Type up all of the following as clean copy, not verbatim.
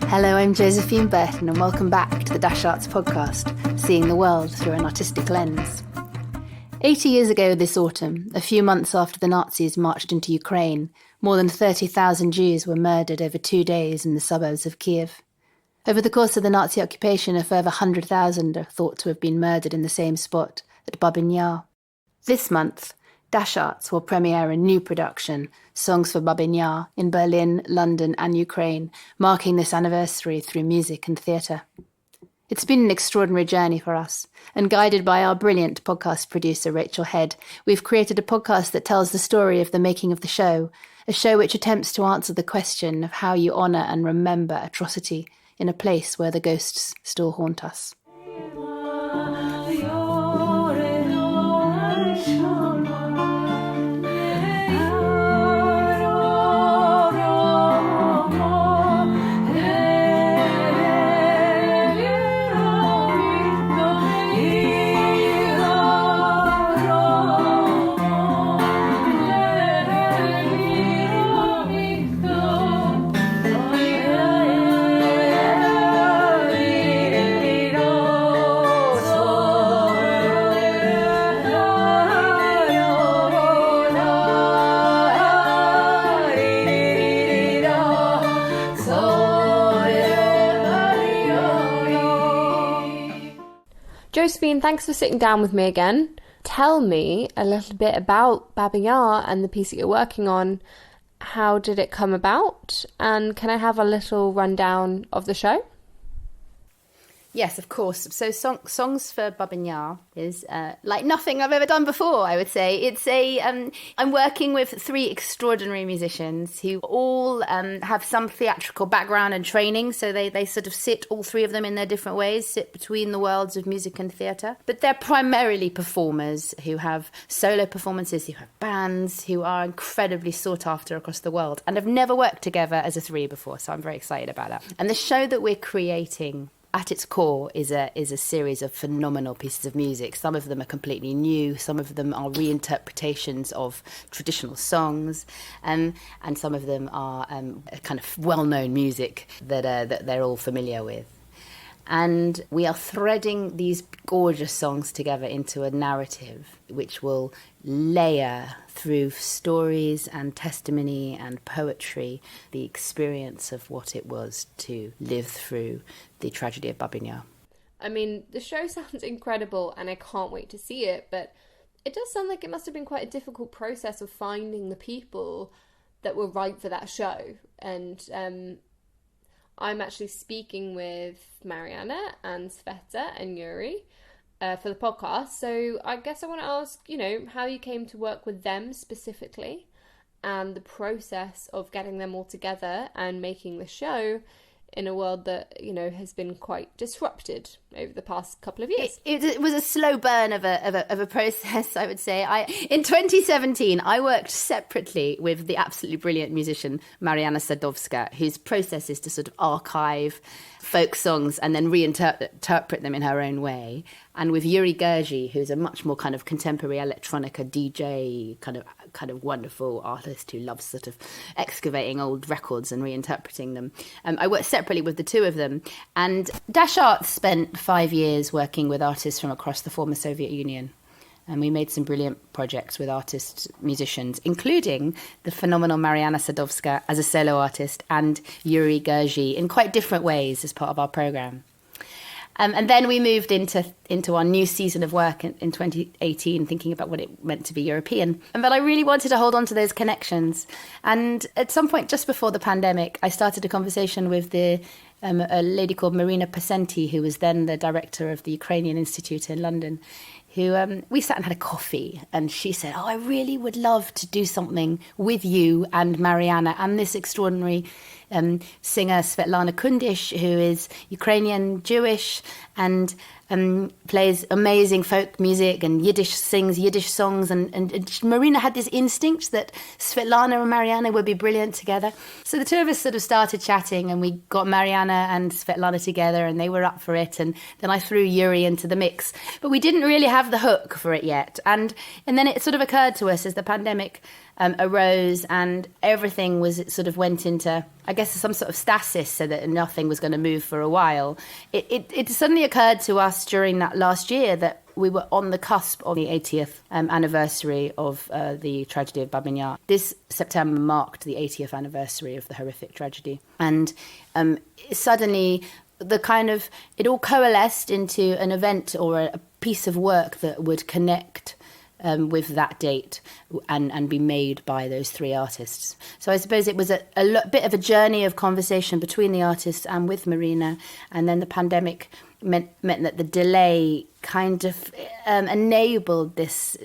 Hello, I'm Josephine Burton and welcome back to the Dash Arts podcast, seeing the world through an artistic lens. 80 years ago this autumn, a few months after the Nazis marched into Ukraine, more than 30,000 Jews were murdered over 2 days in the suburbs of Kyiv. Over the course of the Nazi occupation, a further 100,000 are thought to have been murdered in the same spot at Babyn Yar. This month, Dash Arts will premiere a new production, Songs for Babyn Yar, in Berlin, London and Ukraine, marking this anniversary through music and theatre. It's been an extraordinary journey for us, and guided by our brilliant podcast producer Rachel Head, we've created a podcast that tells the story of the making of the show, a show which attempts to answer the question of how you honour and remember atrocity in a place where the ghosts still haunt us. Josephine, thanks for sitting down with me again. Tell me a little bit about Babyn Yar and the piece that you're working on. How did it come about? And can I have a little rundown of the show? Yes, of course. So Songs for Babyn Yar is like nothing I've ever done before, I would say. It's I'm working with three extraordinary musicians who all have some theatrical background and training. So they sort of sit, all three of them in their different ways, sit between the worlds of music and theatre. But they're primarily performers who have solo performances, who have bands, who are incredibly sought after across the world and have never worked together as a three before. So I'm very excited about that. And the show that we're creating at its core is a series of phenomenal pieces of music. Some of them are completely new, some of them are reinterpretations of traditional songs, and some of them are kind of well-known music that they're all familiar with. And we are threading these gorgeous songs together into a narrative which will layer through stories and testimony and poetry the experience of what it was to live through the tragedy of Babyn Yar. I mean, the show sounds incredible and I can't wait to see it, but it does sound like it must have been quite a difficult process of finding the people that were right for that show. And I'm actually speaking with Mariana and Svetlana and Yuriy for the podcast. So I guess I want to ask, how you came to work with them specifically and the process of getting them all together and making the show in a world that, has been quite disrupted over the past couple of years. It was a slow burn of a process, I would say. In 2017, I worked separately with the absolutely brilliant musician Mariana Sadovska, whose process is to sort of archive folk songs and then reinterpret them in her own way. And with Yuriy Gurzhy, who's a much more kind of contemporary electronica DJ, kind of wonderful artist who loves sort of excavating old records and reinterpreting them. I worked separately with the two of them. And Dash Arts spent 5 years working with artists from across the former Soviet Union. And we made some brilliant projects with musicians, including the phenomenal Mariana Sadovska as a solo artist and Yuriy Gurzhy in quite different ways as part of our programme. And then we moved into our new season of work in 2018, thinking about what it meant to be European. But I really wanted to hold on to those connections. And at some point just before the pandemic, I started a conversation with a lady called Marina Pasenti, who was then the director of the Ukrainian Institute in London, who we sat and had a coffee, and she said, I really would love to do something with you and Mariana and this extraordinary singer Svetlana Kundish, who is Ukrainian Jewish and plays amazing folk music and sings Yiddish songs. And Marina had this instinct that Svetlana and Mariana would be brilliant together. So the two of us sort of started chatting, and we got Mariana and Svetlana together, and they were up for it. And then I threw Yuriy into the mix. But we didn't really have the hook for it yet. And then it sort of occurred to us as the pandemic arose, and everything was sort of went into, I guess, some sort of stasis, so that nothing was going to move for a while. It suddenly occurred to us during that last year that we were on the cusp of the 80th anniversary of the tragedy of Babyn Yar. This September marked the 80th anniversary of the horrific tragedy. And suddenly it all coalesced into an event or a piece of work that would connect with that date and be made by those three artists. So I suppose it was a bit of a journey of conversation between the artists and with Mariana, and then the pandemic meant that the delay kind of enabled this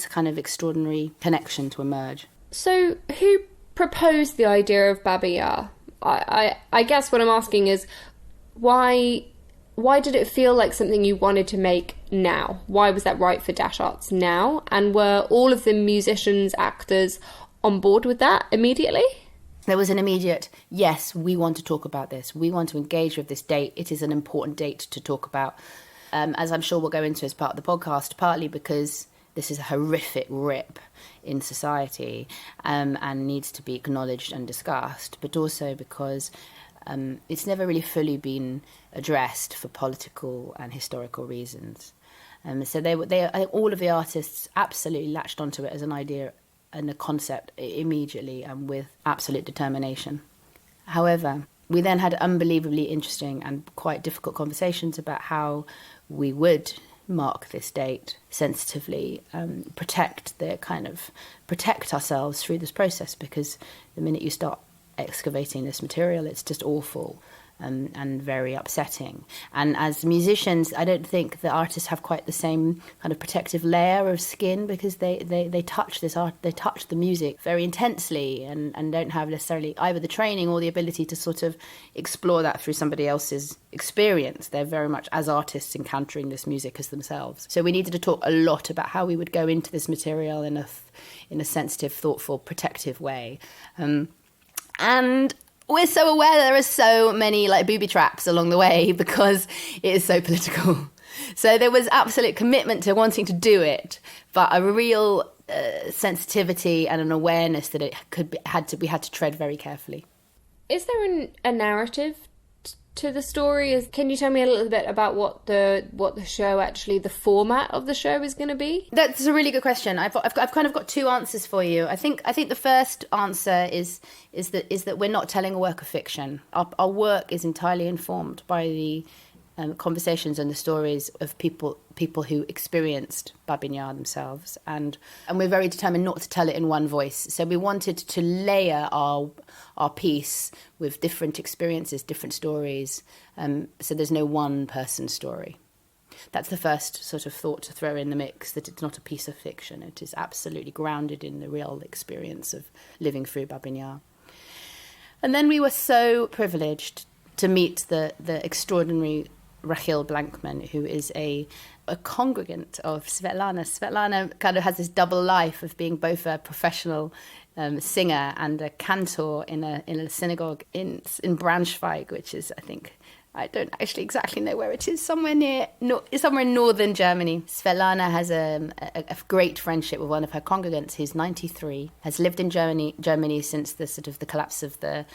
kind of extraordinary connection to emerge. So who proposed the idea of Babyn Yar? I guess what I'm asking is why did it feel like something you wanted to make now? Why was that right for Dash Arts now? And were all of the musicians, actors on board with that immediately? There was an immediate, yes, we want to talk about this. We want to engage with this date. It is an important date to talk about, as I'm sure we'll go into as part of the podcast, partly because this is a horrific rip in society and needs to be acknowledged and discussed, but also because it's never really fully been addressed for political and historical reasons. So I think all of the artists absolutely latched onto it as an idea and a concept immediately and with absolute determination. However, we then had unbelievably interesting and quite difficult conversations about how we would mark this date sensitively, protect ourselves through this process, because the minute you start excavating this material, it's just awful and very upsetting. And as musicians, I don't think the artists have quite the same kind of protective layer of skin, because they touch this art, they touch the music very intensely and don't have necessarily either the training or the ability to sort of explore that through somebody else's experience. They're very much, as artists, encountering this music as themselves. So we needed to talk a lot about how we would go into this material in a sensitive, thoughtful, protective way. And we're so aware there are so many booby traps along the way, because it is so political. So there was absolute commitment to wanting to do it, but a real sensitivity and an awareness that we had to tread very carefully. Is there a narrative to the story? Can you tell me a little bit about what the show actually, the format of the show is going to be? That's a really good question. I've kind of got two answers for you. I think the first answer is that we're not telling a work of fiction. Our work is entirely informed by the conversations and the stories of people who experienced Babyn Yar themselves, and we're very determined not to tell it in one voice. So we wanted to layer our piece with different experiences, different stories, so there's no one person story. That's the first sort of thought to throw in the mix, that it's not a piece of fiction. It is absolutely grounded in the real experience of living through Babyn Yar. And then we were so privileged to meet the extraordinary Blankman, who is a congregant of Svetlana. Svetlana kind of has this double life of being both a professional singer and a cantor in a synagogue in Braunschweig, which is, I think, I don't actually exactly know where it is, somewhere in northern Germany. Svetlana has a great friendship with one of her congregants who's 93, has lived in Germany since the collapse of the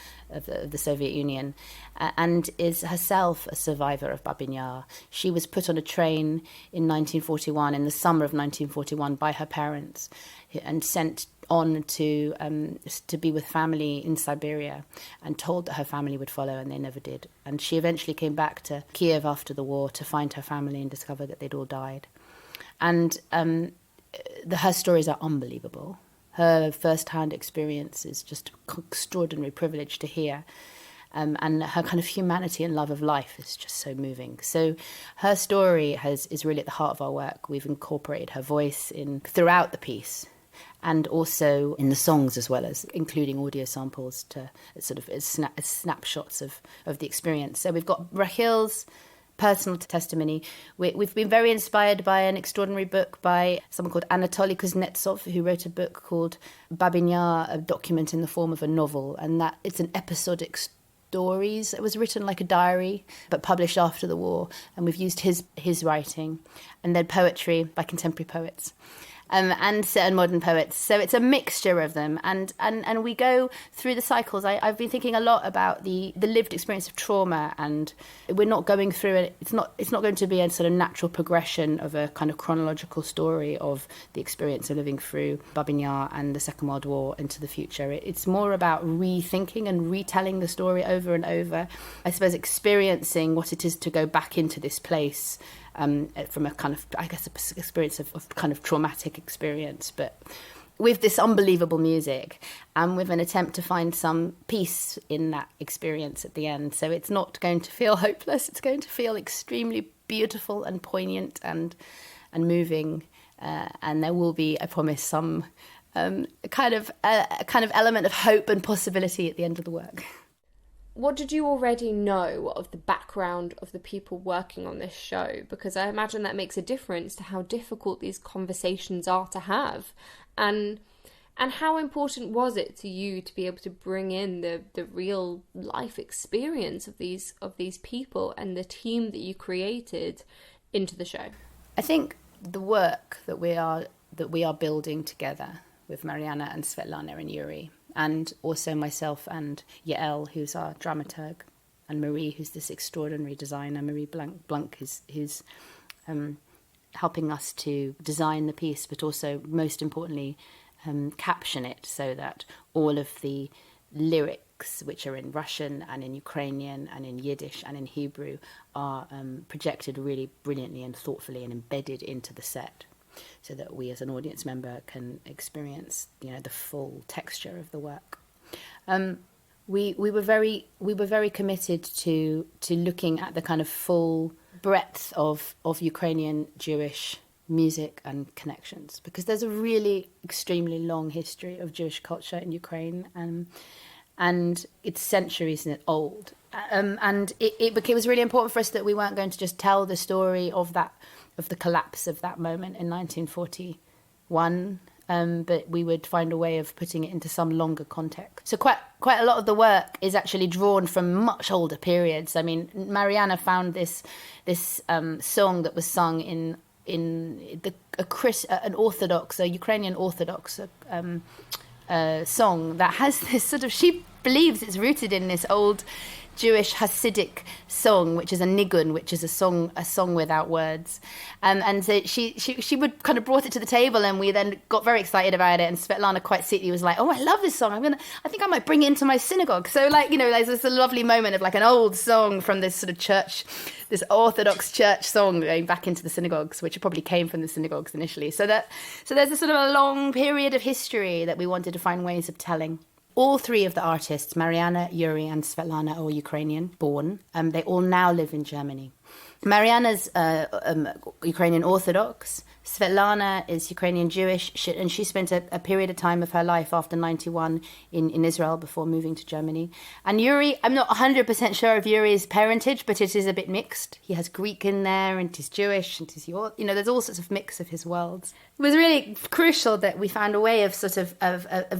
Soviet Union, and is herself a survivor of Babyn Yar. She was put on a train in 1941, in the summer of 1941, by her parents, and sent on to be with family in Siberia, and told that her family would follow, and they never did. And she eventually came back to Kyiv after the war to find her family and discover that they'd all died. And her stories are unbelievable. Her first-hand experience is just extraordinary privilege to hear. And her kind of humanity and love of life is just so moving. So her story is really at the heart of our work. We've incorporated her voice throughout the piece, and also in the songs, as well as including audio samples to sort of as snapshots of the experience. So we've got Rachel's personal testimony. We've been very inspired by an extraordinary book by someone called Anatoly Kuznetsov, who wrote a book called Babyn Yar, a document in the form of a novel, and that it's an episodic stories. It was written like a diary, but published after the war, and we've used his writing, and then poetry by contemporary poets. and certain modern poets. So it's a mixture of them, and we go through the cycles. I've been thinking a lot about the lived experience of trauma, and we're not going through it. It's not going to be a sort of natural progression of a kind of chronological story of the experience of living through Babyn Yar and the Second World War into the future. It's more about rethinking and retelling the story over and over. I suppose experiencing what it is to go back into this place from a kind of, I guess, a experience of kind of traumatic experience, but with this unbelievable music and with an attempt to find some peace in that experience at the end. So it's not going to feel hopeless. It's going to feel extremely beautiful and poignant and moving. And there will be, I promise, some kind of element of hope and possibility at the end of the work. What did you already know of the background of the people working on this show? Because I imagine that makes a difference to how difficult these conversations are to have. And how important was it to you to be able to bring in the real life experience of these people and the team that you created into the show? I think the work that we are building together with Mariana and Svetlana and Yuriy, and also myself and Yael, who's our dramaturg, and Marie, who's this extraordinary designer, Marie Blank, who's helping us to design the piece, but also, most importantly, caption it so that all of the lyrics, which are in Russian and in Ukrainian and in Yiddish and in Hebrew, are projected really brilliantly and thoughtfully and embedded into the set, so that we as an audience member can experience, the full texture of the work. We were very committed to looking at the kind of full breadth of Ukrainian Jewish music and connections, because there's a really extremely long history of Jewish culture in Ukraine, and it's centuries old. And it was really important for us that we weren't going to just tell the story of the collapse of that moment in 1941, but we would find a way of putting it into some longer context. So quite a lot of the work is actually drawn from much older periods. I mean, Mariana found this song that was sung in an Orthodox, a Ukrainian Orthodox song that has this sort of, she believes it's rooted in this old Jewish Hasidic song, which is a nigun, which is a song without words, and so she would kind of brought it to the table, and we then got very excited about it. And Svetlana quite secretly was like, "Oh, I love this song. I think I might bring it into my synagogue." So there's this lovely moment of like an old song from this sort of church, this Orthodox church song going back into the synagogues, which probably came from the synagogues initially. So there's a sort of a long period of history that we wanted to find ways of telling. All three of the artists, Mariana, Yuriy and Svetlana, are Ukrainian born. They all now live in Germany. Mariana's Ukrainian Orthodox. Svetlana is Ukrainian Jewish, and she spent a period of time of her life after 91 in Israel before moving to Germany. And Yuriy, I'm not 100% sure of Yuriy's parentage, but it is a bit mixed. He has Greek in there, and he's Jewish, and he's, there's all sorts of mix of his worlds. It was really crucial that we found a way of sort of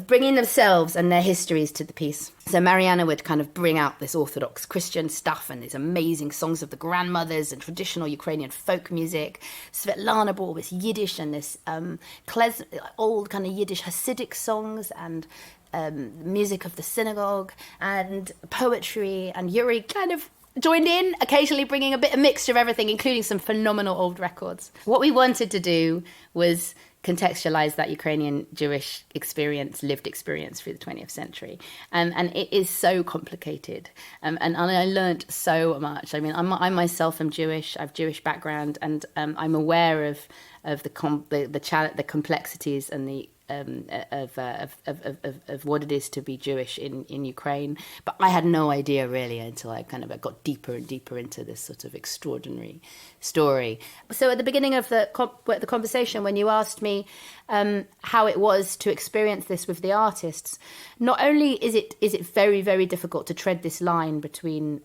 bringing themselves and their histories to the piece. So Mariana would kind of bring out this Orthodox Christian stuff and these amazing songs of the grandmothers and traditional Ukrainian folk music. Svetlana brought this Yiddish and this old kind of Yiddish Hasidic songs and music of the synagogue and poetry. And Yuriy kind of joined in, occasionally bringing a mixture of everything, including some phenomenal old records. What we wanted to do was contextualize that Ukrainian Jewish lived experience through the 20th century. And it is so complicated. And I learned so much. I mean, I myself am Jewish, I have Jewish background, and I'm aware of the complexities and the of what it is to be Jewish in Ukraine. But I had no idea really until I got deeper and deeper into this sort of extraordinary story. So at the beginning of the conversation, when you asked me how it was to experience this with the artists, not only is it very, very difficult to tread this line between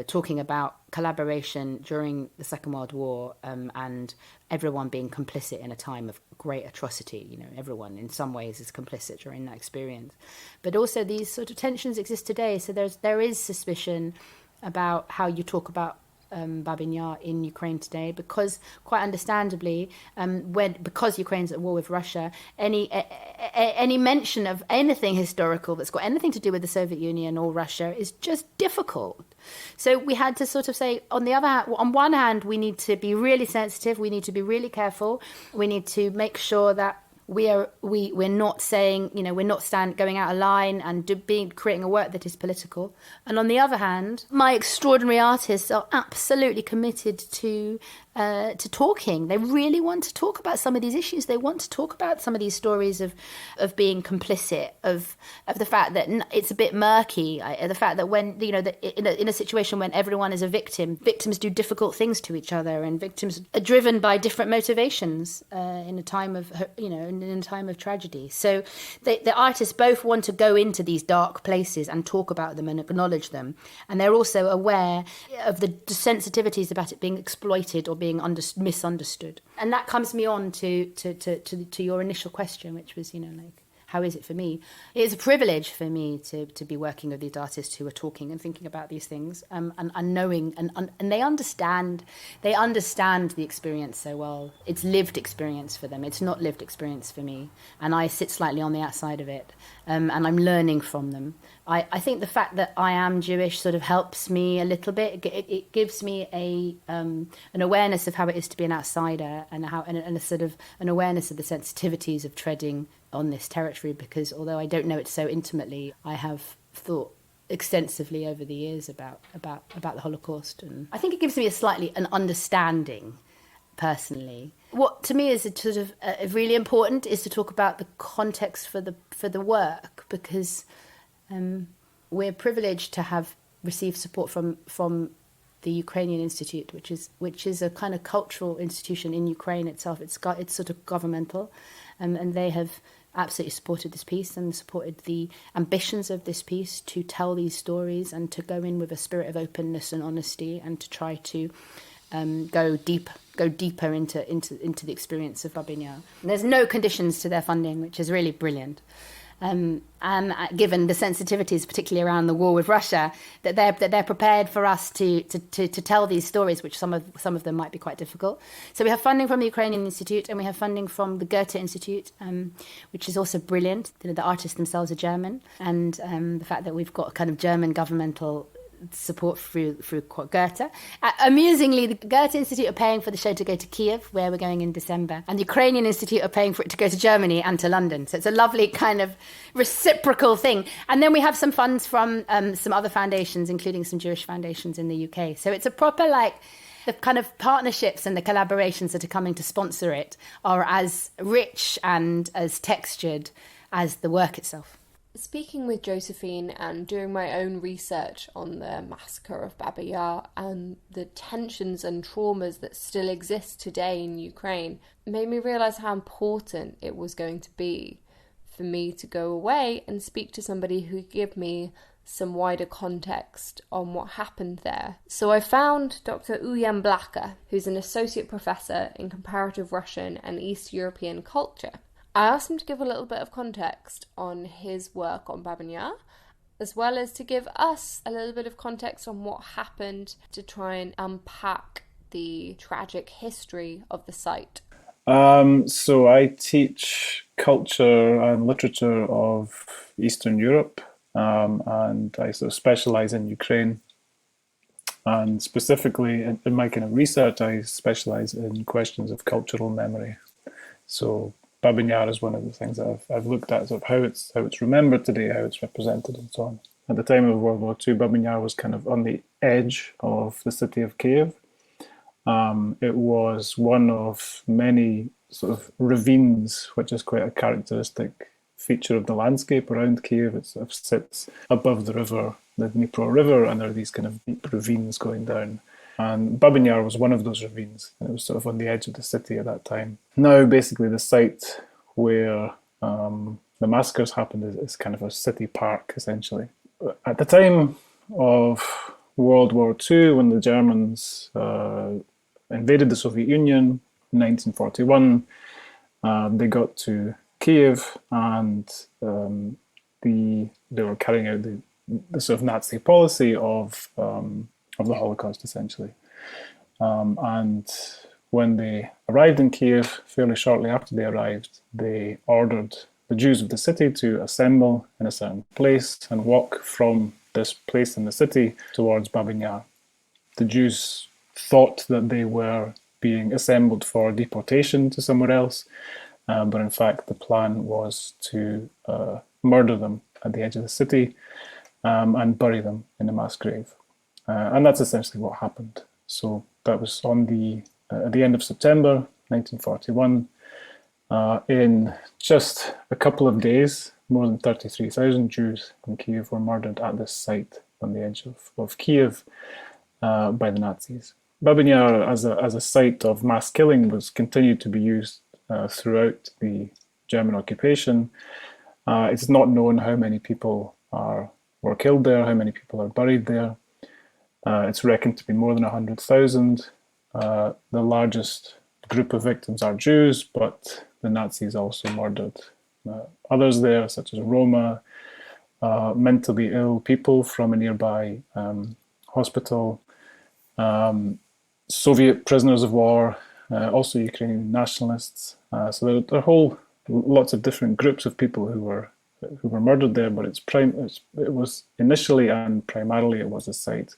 talking about collaboration during the Second World War and everyone being complicit in a time of great atrocity. Everyone in some ways is complicit during that experience. But also these sort of tensions exist today. So there is suspicion about how you talk about Babyn Yar in Ukraine today, because quite understandably, because Ukraine's at war with Russia, any mention of anything historical that's got anything to do with the Soviet Union or Russia is just difficult. So we had to sort of say, on one hand, we need to be really sensitive, we need to be really careful, we need to make sure that we're not saying, we're not going out of line and creating a work that is political. And on the other hand, my extraordinary artists are absolutely committed to talking. They really want to talk about some of these issues. They want to talk about some of these stories of being complicit, of the fact that it's a bit murky, the fact that when in a situation when everyone is a victim, victims do difficult things to each other, and victims are driven by different motivations in a time of in a time of tragedy. So the artists both want to go into these dark places and talk about them and acknowledge them, and they're also aware of the sensitivities about it being exploited or being misunderstood. And that comes me on to your initial question, which was, how is it for me? It's a privilege for me to be working with these artists who are talking and thinking about these things, and knowing, and they understand the experience so well. It's lived experience for them. It's not lived experience for me. And I sit slightly on the outside of it, and I'm learning from them. I think the fact that I am Jewish sort of helps me a little bit. It gives me an awareness of how it is to be an outsider, and a sort of an awareness of the sensitivities of treading on this territory, because although I don't know it so intimately, I have thought extensively over the years about the Holocaust, and I think it gives me an understanding personally. What to me is sort of really important is to talk about the context for the work, because we're privileged to have received support from the Ukrainian Institute, which is a kind of cultural institution in Ukraine itself. It's sort of governmental, and they have absolutely supported this piece and supported the ambitions of this piece to tell these stories and to go in with a spirit of openness and honesty, and to try to go deeper into the experience of Babyn Yar. And there's no conditions to their funding, which is really brilliant. And given the sensitivities, particularly around the war with Russia, that they're prepared for us to tell these stories, which some of them might be quite difficult. So we have funding from the Ukrainian Institute, and we have funding from the Goethe Institute, which is also brilliant. The artists themselves are German, and the fact that we've got kind of German governmental support through Goethe. Amusingly, the Goethe Institute are paying for the show to go to Kyiv, where we're going in December, and the Ukrainian Institute are paying for it to go to Germany and to London. So it's a lovely kind of reciprocal thing. And then we have some funds from some other foundations, including some Jewish foundations in the UK. So it's a proper the kind of partnerships and the collaborations that are coming to sponsor it are as rich and as textured as the work itself. Speaking with Josephine and doing my own research on the massacre of Babyn Yar and the tensions and traumas that still exist today in Ukraine made me realise how important it was going to be for me to go away and speak to somebody who could give me some wider context on what happened there. So I found Dr Uilleam Blacker, who's an associate professor in comparative Russian and East European culture. I asked him to give a little bit of context on his work on Babyn Yar, as well as to give us a little bit of context on what happened to try and unpack the tragic history of the site. So I teach culture and literature of Eastern Europe, and I sort of specialise in Ukraine. And specifically in my kind of research, I specialise in questions of cultural memory. So Babyn Yar is one of the things that I've looked at, sort of how it's remembered today, how it's represented, and so on. At the time of World War II, Babyn Yar was kind of on the edge of the city of Kyiv. It was one of many sort of ravines, which is quite a characteristic feature of the landscape around Kyiv. It sort of sits above the river, the Dnipro River, and there are these kind of deep ravines going down. And Babyn Yar was one of those ravines, and it was sort of on the edge of the city at that time. Now, basically, the site where the massacres happened is kind of a city park, essentially. At the time of World War II, when the Germans invaded the Soviet Union in 1941, they got to Kyiv, and they were carrying out the sort of Nazi policy of the Holocaust, essentially. And when they arrived in Kyiv, fairly shortly after they arrived, they ordered the Jews of the city to assemble in a certain place and walk from this place in the city towards Babyn Yar. The Jews thought that they were being assembled for deportation to somewhere else, but in fact the plan was to murder them at the edge of the city and bury them in a mass grave. And that's essentially what happened. So that was on at the end of September 1941. In just a couple of days, more than 33,000 Jews in Kyiv were murdered at this site on the edge of Kyiv by the Nazis. Babyn Yar, as a site of mass killing, was continued to be used throughout the German occupation. It's not known how many people were killed there, how many people are buried there. It's reckoned to be more than 100,000. The largest group of victims are Jews, but the Nazis also murdered others there, such as Roma, mentally ill people from a nearby hospital, Soviet prisoners of war, also Ukrainian nationalists. So there are lots of different groups of people who were murdered there, but it was initially and primarily it was a site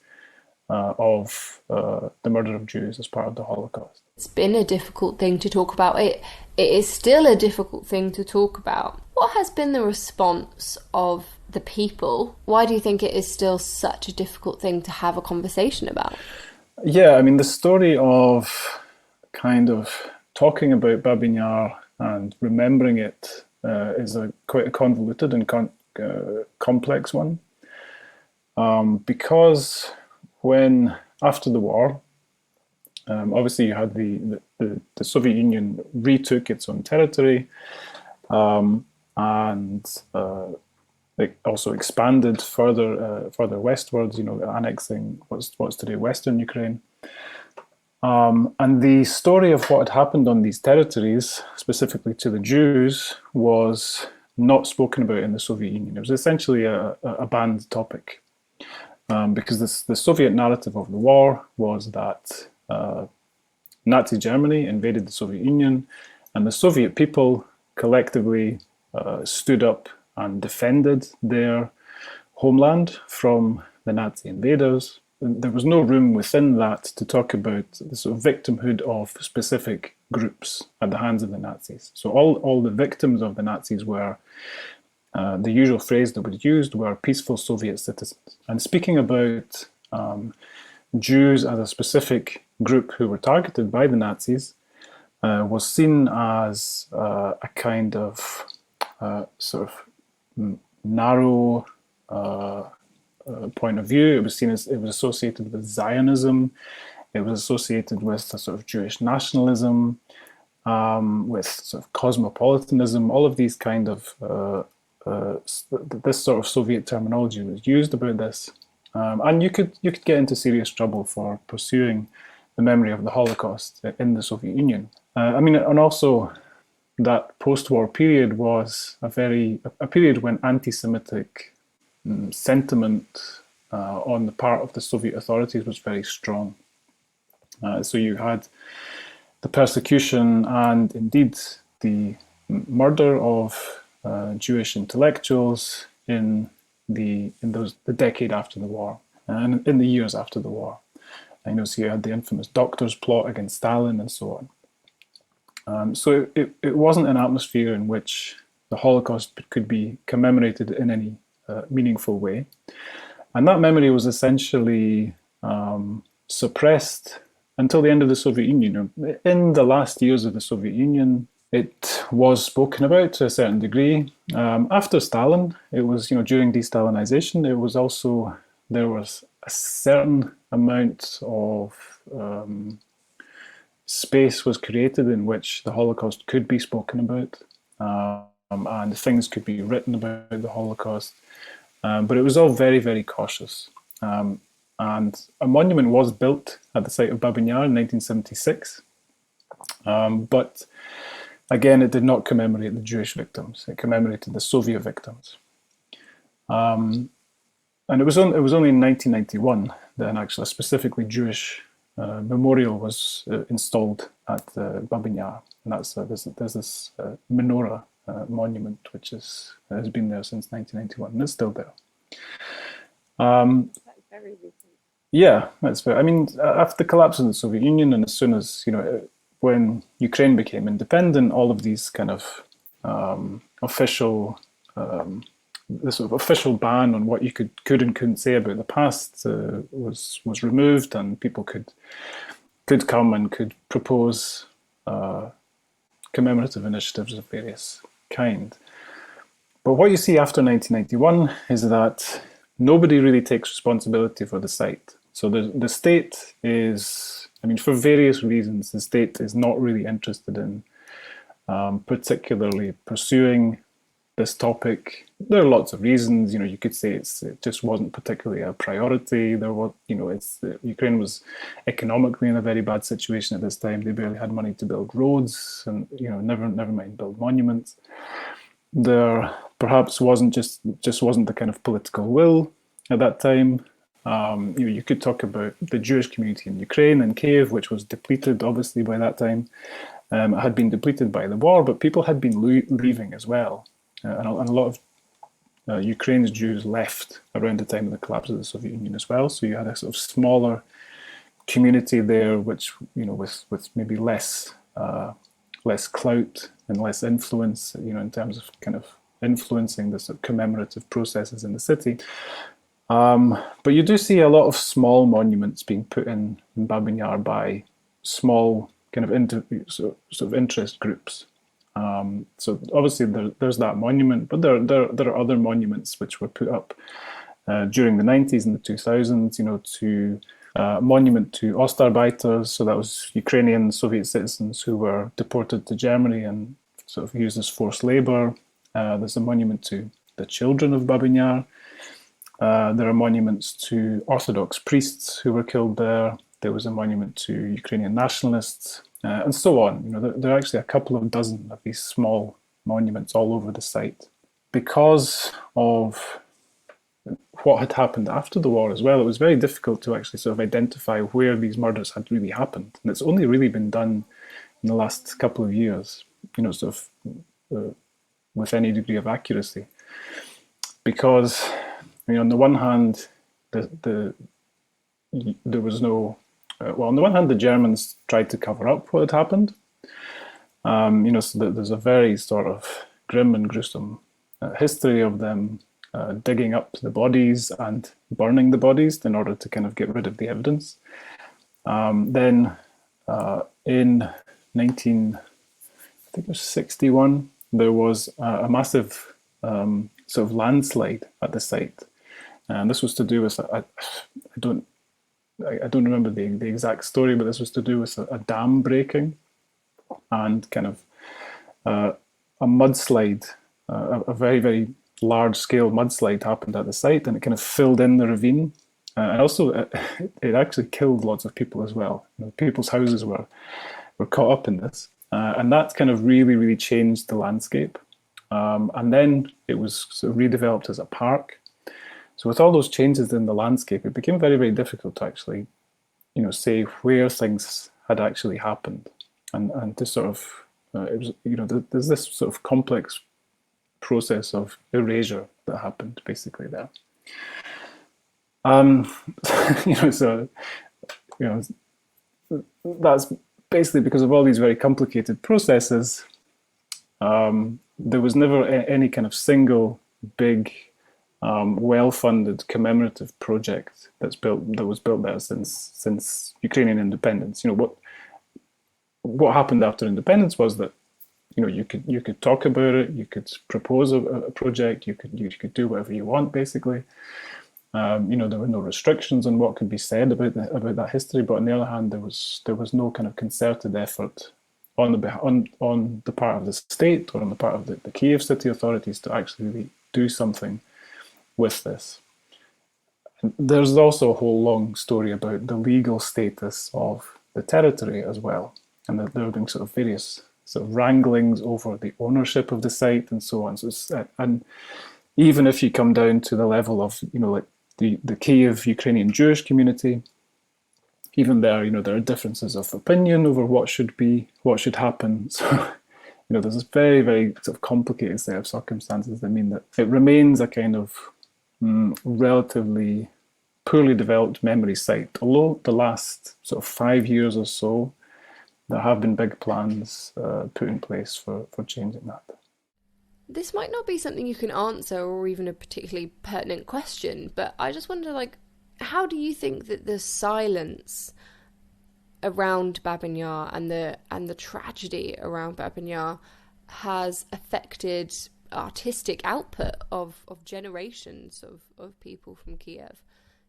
of the murder of Jews as part of the Holocaust. It's been a difficult thing to talk about. It is still a difficult thing to talk about. What has been the response of the people? Why do you think it is still such a difficult thing to have a conversation about? Yeah, I mean, the story of kind of talking about Babyn Yar and remembering it is quite a convoluted and complex one. Because after the war, obviously you had the Soviet Union retook its own territory, and it also expanded further westwards, annexing what's today Western Ukraine. And the story of what had happened on these territories, specifically to the Jews, was not spoken about in the Soviet Union. It was essentially a banned topic, because the Soviet narrative of the war was that Nazi Germany invaded the Soviet Union, and the Soviet people collectively stood up and defended their homeland from the Nazi invaders. There was no room within that to talk about the sort of victimhood of specific groups at the hands of the Nazis. So all the victims of the Nazis were, the usual phrase that was used, were peaceful Soviet citizens. And speaking about Jews as a specific group who were targeted by the Nazis was seen as a kind of sort of narrow point of view. It was seen as, it was associated with Zionism. It was associated with a sort of Jewish nationalism, with sort of cosmopolitanism. All of these kind of this sort of Soviet terminology was used about this, and you could get into serious trouble for pursuing the memory of the Holocaust in the Soviet Union. I mean, and also that post-war period was a period when anti-Semitic sentiment on the part of the Soviet authorities was very strong. So you had the persecution and indeed the murder of Jewish intellectuals in the decade after the war and in the years after the war. So you had the infamous doctor's plot against Stalin and so on. So it wasn't an atmosphere in which the Holocaust could be commemorated in any meaningful way. And that memory was essentially suppressed until the end of the Soviet Union. In the last years of the Soviet Union, it was spoken about to a certain degree. After Stalin, it was, during de-Stalinization, there was a certain amount of space was created in which the Holocaust could be spoken about, and things could be written about the Holocaust. But it was all very, very cautious. And a monument was built at the site of Babyn Yar in 1976. But again, it did not commemorate the Jewish victims. It commemorated the Soviet victims. And it was only in 1991 that a specifically Jewish memorial was installed at Babyn Yar, and there's this menorah monument which has been there since 1991, and it's still there. That's very recent. Yeah, that's fair. I mean, after the collapse of the Soviet Union, and as soon as, when Ukraine became independent, all of these kind of official, the sort of official ban on what you could and couldn't say about the past was removed, and people could come and could propose commemorative initiatives of various kind. But what you see after 1991 is that nobody really takes responsibility for the site. So the state is, I mean, for various reasons, the state is not really interested in particularly pursuing this topic. There are lots of reasons. You could say it just wasn't particularly a priority. There was, Ukraine was economically in a very bad situation at this time. They barely had money to build roads, and never mind build monuments. There perhaps wasn't the kind of political will at that time. You could talk about the Jewish community in Ukraine and Kyiv, which was depleted obviously by that time. It had been depleted by the war, but people had been leaving as well. And a lot of Ukraine's Jews left around the time of the collapse of the Soviet Union as well. So you had a sort of smaller community there, which, with maybe less clout and less influence, in terms of kind of influencing the sort of commemorative processes in the city. But you do see a lot of small monuments being put in Babyn Yar by small kind of sort of interest groups. So obviously there's that monument, but there are other monuments which were put up during the 90s and the 2000s, to monument to Ostarbeiters. So that was Ukrainian Soviet citizens who were deported to Germany and sort of used as forced labor. There's a monument to the children of Babyn Yar. There are monuments to Orthodox priests who were killed there. There was a monument to Ukrainian nationalists, and so on. There are actually a couple of dozen of these small monuments all over the site. Because of what had happened after the war as well, it was very difficult to actually sort of identify where these murders had really happened. And it's only really been done in the last couple of years, with any degree of accuracy. Because, on the one hand, there was no... on the one hand, the Germans tried to cover up what had happened. So there's a very sort of grim and gruesome history of them digging up the bodies and burning the bodies in order to kind of get rid of the evidence. Then in 1961, there was a massive sort of landslide at the site. And this was to do with, I don't remember the exact story, but this was to do with a dam breaking and kind of a mudslide, a very, very large scale mudslide happened at the site, and it kind of filled in the ravine. And also it actually killed lots of people as well. People's houses were caught up in this. And that kind of really, really changed the landscape. And then it was sort of redeveloped as a park. So with all those changes in the landscape, it became very, very difficult to actually, say where things had actually happened, and to sort of, it was, there's this sort of complex process of erasure that happened basically there. That's basically because of all these very complicated processes. There was never any kind of single big, well-funded commemorative project that was built there since Ukrainian independence. What happened after independence was that you could talk about it, you could propose a project, you could do whatever you want basically. There were no restrictions on what could be said about that history, but on the other hand, there was no kind of concerted effort on the part of the state or on the part of the Kyiv city authorities to actually really do something with this. And there's also a whole long story about the legal status of the territory as well, and that there have been sort of various sort of wranglings over the ownership of the site and so on. So and even if you come down to the level of like the Kyiv Ukrainian Jewish community, even there, there are differences of opinion over what should happen. So, there's this very, very sort of complicated set of circumstances that mean that it remains a kind of relatively poorly developed memory site. Although the last sort of 5 years or so, there have been big plans put in place for changing that. This might not be something you can answer or even a particularly pertinent question, but I just wonder, how do you think that the silence around Babyn Yar and the tragedy around Babyn Yar has affected artistic output of generations of people from Kyiv?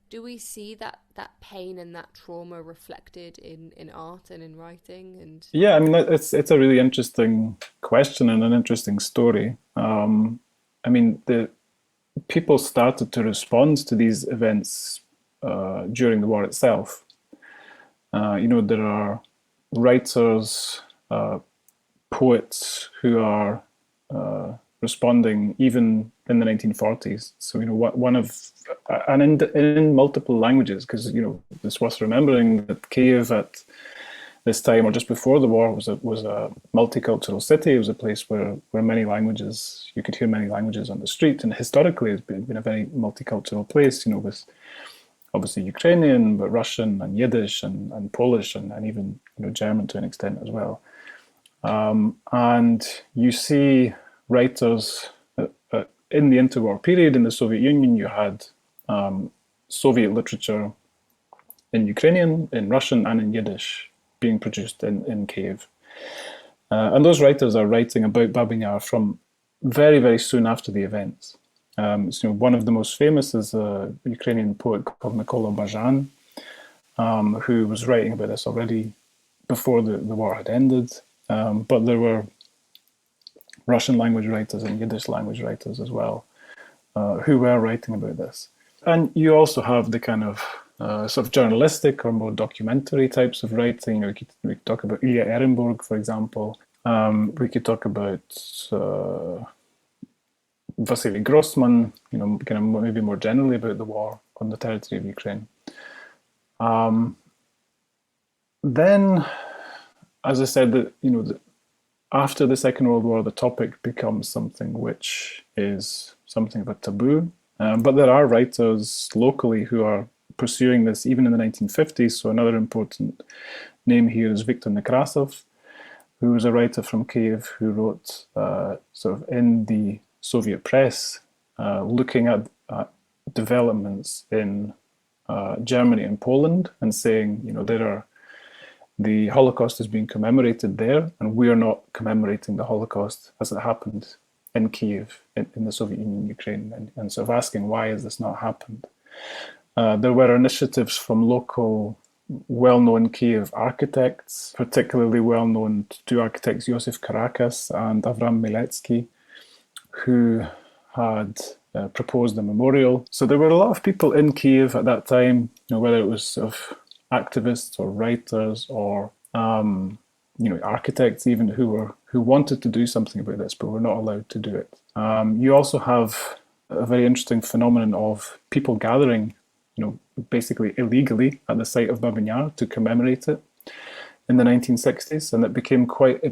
Do we see that pain and that trauma reflected in art and in writing? And yeah, I mean, it's a really interesting question and an interesting story. I mean, the people started to respond to these events during the war itself. There are writers, poets who are responding even in the 1940s. So, in multiple languages, because, it's worth remembering that Kyiv at this time, or just before the war, was a multicultural city. It was a place where many languages, you could hear many languages on the street, and historically it's been a very multicultural place, with obviously Ukrainian, but Russian and Yiddish and Polish and even German to an extent as well. And you see writers in the interwar period in the Soviet Union. You had Soviet literature in Ukrainian, in Russian, and in Yiddish being produced in Kyiv. And those writers are writing about Babyn Yar from very, very soon after the events. One of the most famous is a Ukrainian poet called Mykola Bazhan, who was writing about this already before the war had ended. But there were Russian language writers and Yiddish language writers as well, who were writing about this. And you also have the kind of sort of journalistic or more documentary types of writing. We could talk about Ilya Ehrenburg, for example. We could talk about Vasily Grossman, kind of maybe more generally about the war on the territory of Ukraine. Then, as I said, after the Second World War, the topic becomes something which is something of a taboo. But there are writers locally who are pursuing this even in the 1950s. So another important name here is Viktor Negrasov, who was a writer from Kyiv who wrote sort of in the Soviet press, looking at developments in Germany and Poland and saying, the Holocaust is being commemorated there, and we are not commemorating the Holocaust as it happened in Kyiv, in the Soviet Union, Ukraine, and sort of asking, why has this not happened? There were initiatives from local, well-known Kyiv architects, particularly well-known two architects, Josef Karakas and Avram Miletsky, who had proposed a memorial. So there were a lot of people in Kyiv at that time, whether it was sort of activists or writers or architects even who wanted to do something about this, but were not allowed to do it. You also have a very interesting phenomenon of people gathering, basically illegally at the site of Babyn Yar to commemorate it in the 1960s, and it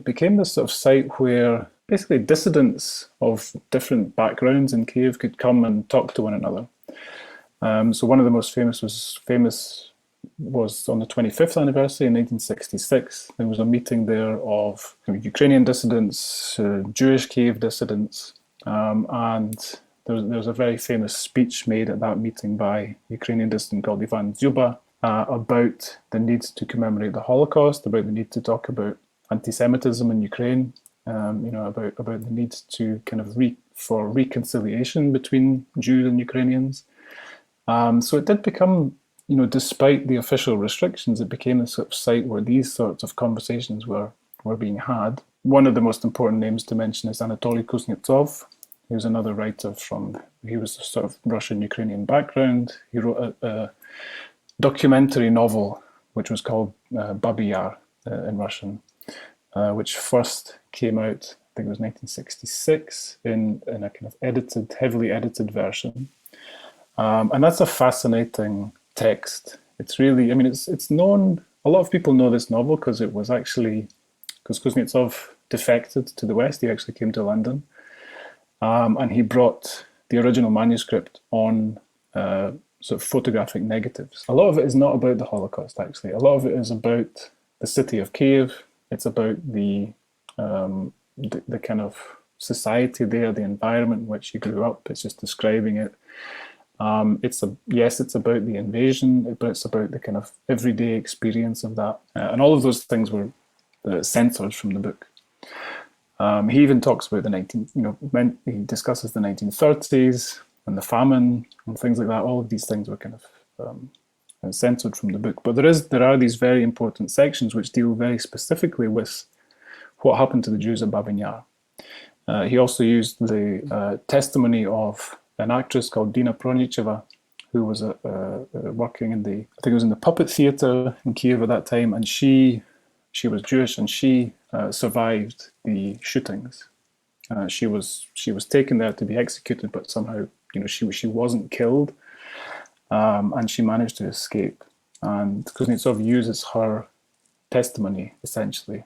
became this sort of site where basically dissidents of different backgrounds in Kyiv could come and talk to one another. So one of the most famous was on the 25th anniversary in 1966. There was a meeting there of Ukrainian dissidents, Jewish Kyiv dissidents, and there was a very famous speech made at that meeting by a Ukrainian dissident called Ivan Zyuba about the need to commemorate the Holocaust, about the need to talk about anti-Semitism in Ukraine, about the need to kind of for reconciliation between Jews and Ukrainians. So it did become, despite the official restrictions, it became a sort of site where these sorts of conversations were being had. One of the most important names to mention is Anatoly Kuznetsov, who's another writer he was a sort of Russian-Ukrainian background. He wrote a documentary novel, which was called Babyn Yar in Russian, which first came out, I think it was 1966, in a kind of heavily edited version. And that's a fascinating text. It's really, I mean, it's known, a lot of people know this novel because it was actually, because Kuznetsov defected to the West. He actually came to London, and he brought the original manuscript on sort of photographic negatives. A lot of it is not about the Holocaust, actually. A lot of it is about the city of Kyiv. It's about the kind of society there, the environment in which he grew up. It's just describing it. It's about the invasion, but it's about the kind of everyday experience of that. And all of those things were censored from the book. He even talks about he discusses the 1930s and the famine and things like that. All of these things were kind of censored from the book. But there are these very important sections which deal very specifically with what happened to the Jews at Babyn Yar. He also used the testimony of an actress called Dina Pronicheva, who was working in the puppet theatre in Kyiv at that time, and she was Jewish, and she survived the shootings. She was taken there to be executed, but somehow she wasn't killed, and she managed to escape. And Kuznetsov uses her testimony essentially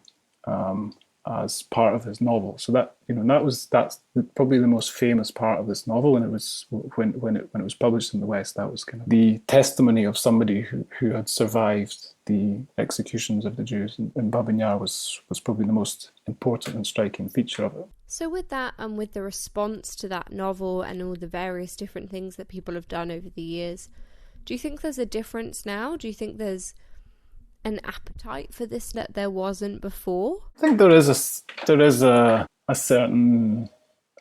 as part of his novel. So that's probably the most famous part of this novel, and it was when it was published in the West. That was kind of the testimony of somebody who had survived the executions of the Jews in Babyn Yar was probably the most important and striking feature of it. So with that, and with the response to that novel and all the various different things that people have done over the years, do you think there's a difference now? Do you think there's an appetite for this that there wasn't before? I think there is a certain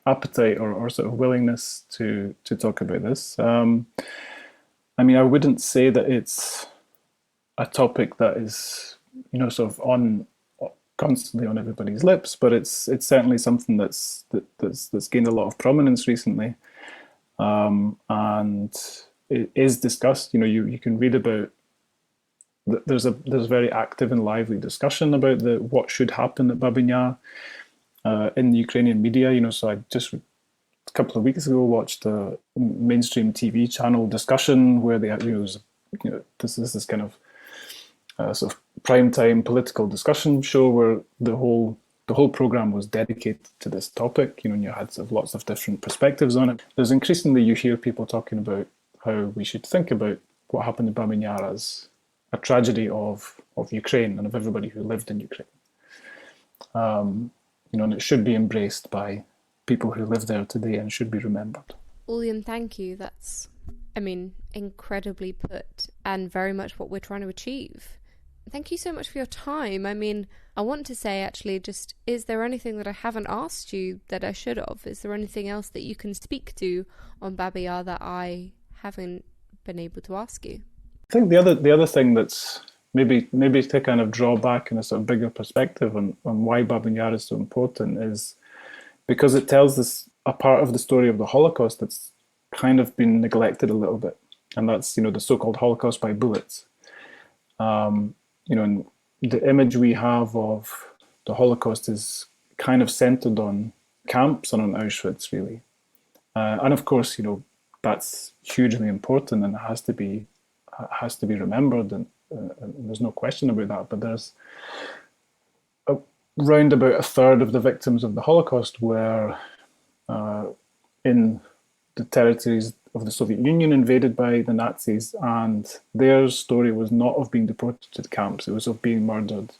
appetite or sort of willingness to talk about this. I mean, I wouldn't say that it's a topic that is sort of constantly on everybody's lips, but it's certainly something that's gained a lot of prominence recently, and it is discussed. You can read about. There's very active and lively discussion about what should happen at Babyn Yar in the Ukrainian media. So I just a couple of weeks ago watched a mainstream TV channel discussion where this is this kind of sort of primetime political discussion show where the whole program was dedicated to this topic. And you had sort of lots of different perspectives on it. There's increasingly you hear people talking about how we should think about what happened in Babyn Yar as a tragedy of Ukraine and of everybody who lived in Ukraine. And it should be embraced by people who live there today and should be remembered. Uilleam, thank you. That's, incredibly put and very much what we're trying to achieve. Thank you so much for your time. I want to say actually just, is there anything that I haven't asked you that I should have? Is there anything else that you can speak to on Babyn Yar that I haven't been able to ask you? I think the other thing that's maybe to kind of draw back in a sort of bigger perspective on why Babyn Yar is so important is because it tells us a part of the story of the Holocaust that's kind of been neglected a little bit, and that's the so-called Holocaust by bullets. And the image we have of the Holocaust is kind of centered on camps and on Auschwitz, really, and of course that's hugely important and it has to be remembered, and there's no question about that. But there's around about a third of the victims of the Holocaust were in the territories of the Soviet Union invaded by the Nazis, and their story was not of being deported to the camps, it was of being murdered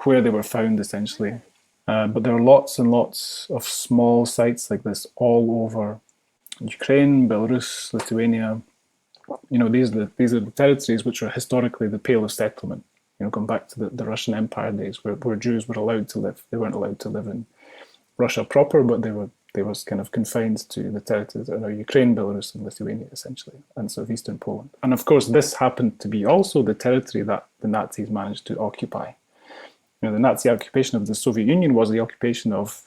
where they were found, essentially. But there are lots and lots of small sites like this all over Ukraine, Belarus, Lithuania. These are the territories which are historically the Pale of Settlement, going back to the Russian Empire days where Jews were allowed to live. They weren't allowed to live in Russia proper, but they were kind of confined to the territories that are Ukraine, Belarus, and Lithuania, essentially, and sort of eastern Poland. And of course, this happened to be also the territory that the Nazis managed to occupy. The Nazi occupation of the Soviet Union was the occupation of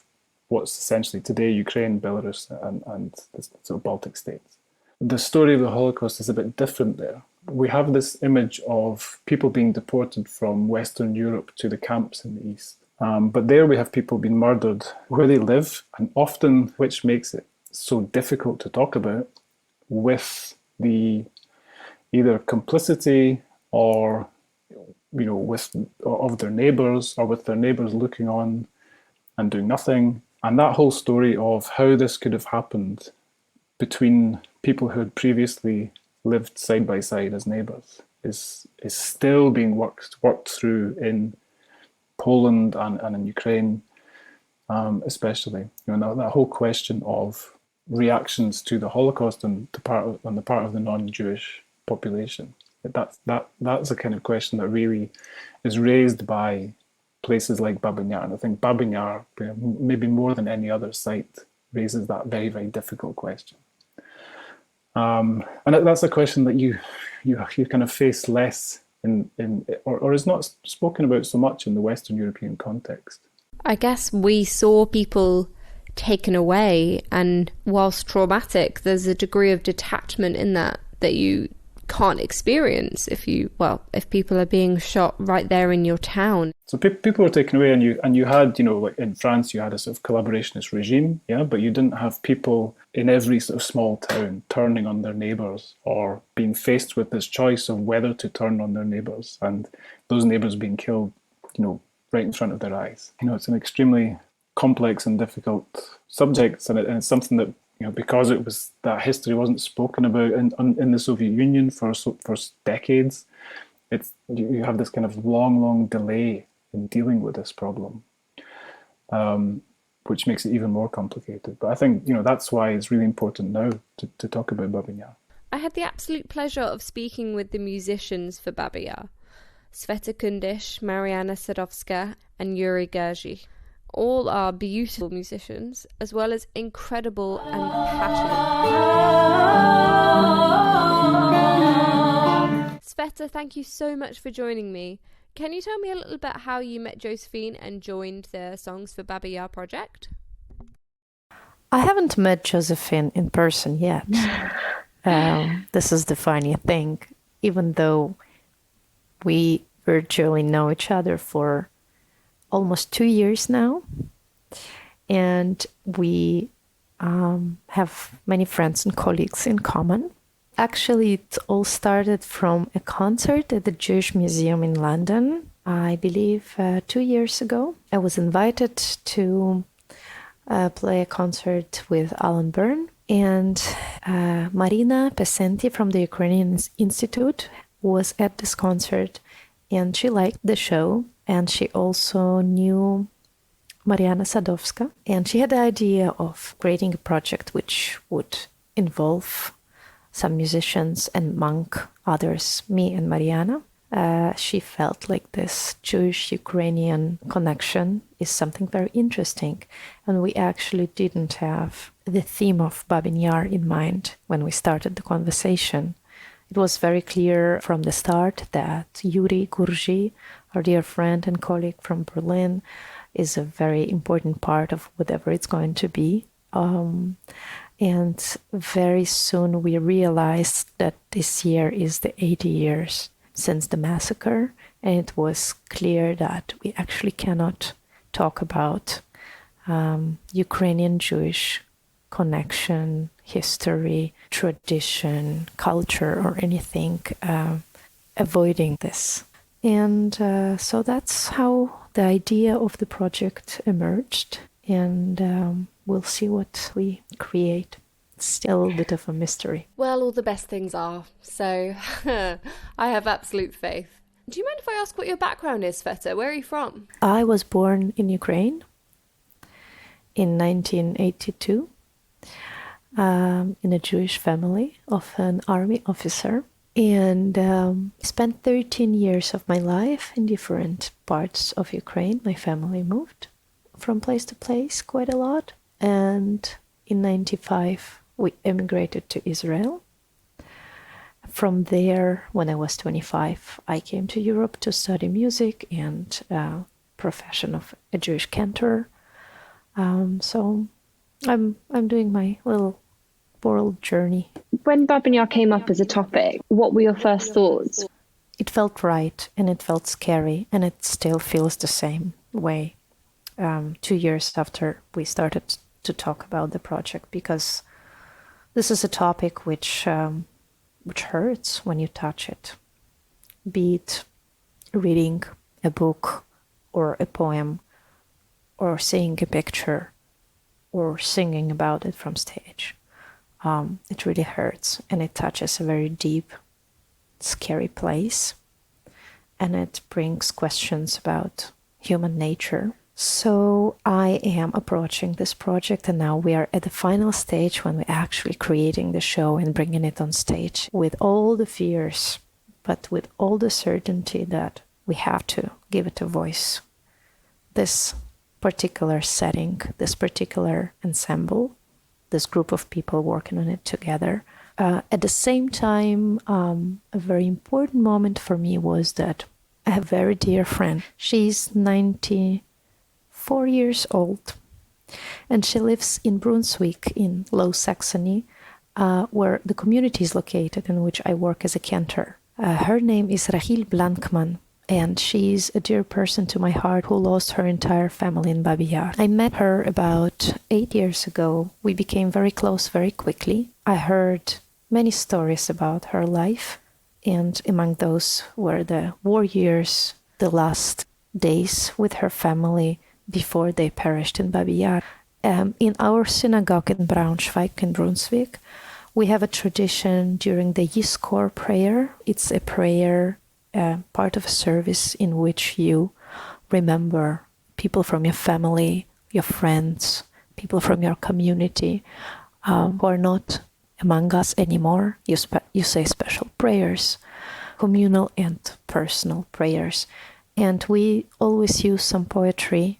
what's essentially today Ukraine, Belarus, and the sort of Baltic states. The story of the Holocaust is a bit different there. We have this image of people being deported from Western Europe to the camps in the East. But there we have people being murdered where they live, and often, which makes it so difficult to talk about, with the either complicity or, with of their neighbours, or with their neighbours looking on and doing nothing. And that whole story of how this could have happened between people who had previously lived side by side as neighbours is still being worked through in Poland and in Ukraine, especially. That whole question of reactions to the Holocaust on the part of the non-Jewish population. That's a kind of question that really is raised by places like Babyn Yar. And I think Babyn Yar, maybe more than any other site, raises that very, very difficult question. And that's a question that you kind of face less or is not spoken about so much in the Western European context. I guess we saw people taken away, and whilst traumatic, there's a degree of detachment in that you can't experience if people are being shot right there in your town. So people were taken away, and you had, like in France, you had a sort of collaborationist regime, yeah, but you didn't have people in every sort of small town turning on their neighbours or being faced with this choice of whether to turn on their neighbours, and those neighbours being killed, right in front of their eyes. It's an extremely complex and difficult subject, and it's something that, because it was, that history wasn't spoken about in the Soviet Union for decades. You have this kind of long delay in dealing with this problem, which makes it even more complicated. But I think, that's why it's really important now to talk about Babyn Yar. I had the absolute pleasure of speaking with the musicians for Babyn Yar, Svetlana Kundish, Mariana Sadovska, and Yuriy Gurzhy. All are beautiful musicians, as well as incredible and passionate. Sveta, thank you so much for joining me. Can you tell me a little about how you met Josephine and joined the Songs for Babyn Yar project? I haven't met Josephine in person yet. This is the funny thing. Even though we virtually know each other for almost 2 years now, and we have many friends and colleagues in common. Actually, it all started from a concert at the Jewish Museum in London, I believe 2 years ago. I was invited to play a concert with Alan Byrne, and Marina Pesenti from the Ukrainian Institute was at this concert, and she liked the show, and she also knew Mariana Sadovska, and she had the idea of creating a project which would involve some musicians and among others, me and Mariana. She felt like this Jewish-Ukrainian connection is something very interesting, and we actually didn't have the theme of Babyn Yar in mind when we started the conversation. It was very clear from the start that Yuriy Gurzhy, our dear friend and colleague from Berlin, is a very important part of whatever it's going to be. And very soon we realized that this year is the 80 years since the massacre, and it was clear that we actually cannot talk about Ukrainian Jewish connection, history, tradition, culture, or anything, avoiding this. And so that's how the idea of the project emerged, and we'll see what we create. It's still a bit of a mystery. Well, all the best things are, so I have absolute faith. Do you mind if I ask what your background is, Sveta? Where are you from? I was born in Ukraine in 1982 in a Jewish family of an army officer, and spent 13 years of my life in different parts of Ukraine. My family moved from place to place quite a lot, and in 95 we emigrated to Israel. From there, when I was 25, I came to Europe to study music and profession of a Jewish cantor. So I'm doing my little world journey. When Babyn Yar came up as a topic, what were your first thoughts? It felt right, and it felt scary, and it still feels the same way 2 years after we started to talk about the project, because this is a topic which which hurts when you touch it, be it reading a book or a poem or seeing a picture or singing about it from stage. It really hurts, and it touches a very deep, scary place, and it brings questions about human nature. So I am approaching this project, and now we are at the final stage when we're actually creating the show and bringing it on stage with all the fears, but with all the certainty that we have to give it a voice. This particular setting, this particular ensemble, this group of people working on it together. At the same time, a very important moment for me was that I have a very dear friend. She's 94 years old, and she lives in Brunswick in Low Saxony, where the community is located in which I work as a cantor. Her name is Blankman, and she's a dear person to my heart who lost her entire family in Babyn Yar. I met her about 8 years ago. We became very close very quickly. I heard many stories about her life, and among those were the war years, the last days with her family before they perished in Babyn Yar. In our synagogue in Braunschweig, in Brunswick, we have a tradition during the Yizkor prayer. It's a prayer, part of a service in which you remember people from your family, your friends, people from your community who are not among us anymore. You say special prayers, communal and personal prayers. And we always use some poetry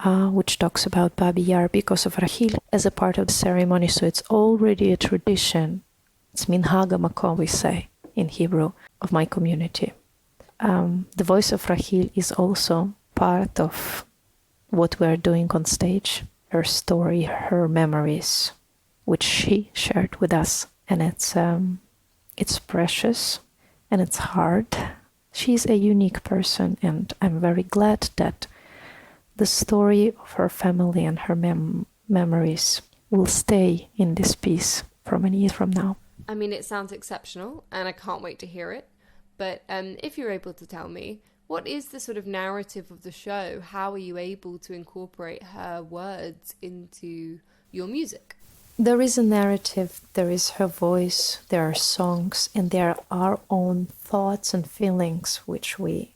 which talks about Babyn Yar because of Rahil as a part of the ceremony. So it's already a tradition. It's minhag hamakom, we say in Hebrew, of my community. The voice of Rahil is also part of what we are doing on stage. Her story, her memories, which she shared with us. And it's precious and it's hard. She's a unique person, and I'm very glad that the story of her family and her memories will stay in this piece for many years from now. I mean, it sounds exceptional, and I can't wait to hear it. But if you're able to tell me, what is the sort of narrative of the show? How are you able to incorporate her words into your music? There is a narrative, there is her voice, there are songs, and there are our own thoughts and feelings which we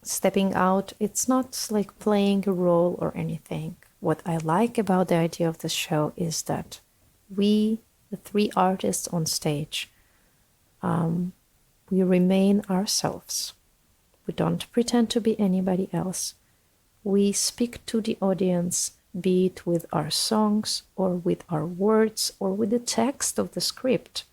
stepping out. It's not like playing a role or anything. What I like about the idea of the show is that we, the three artists on stage, we remain ourselves. We don't pretend to be anybody else. We speak to the audience, be it with our songs or with our words or with the text of the script.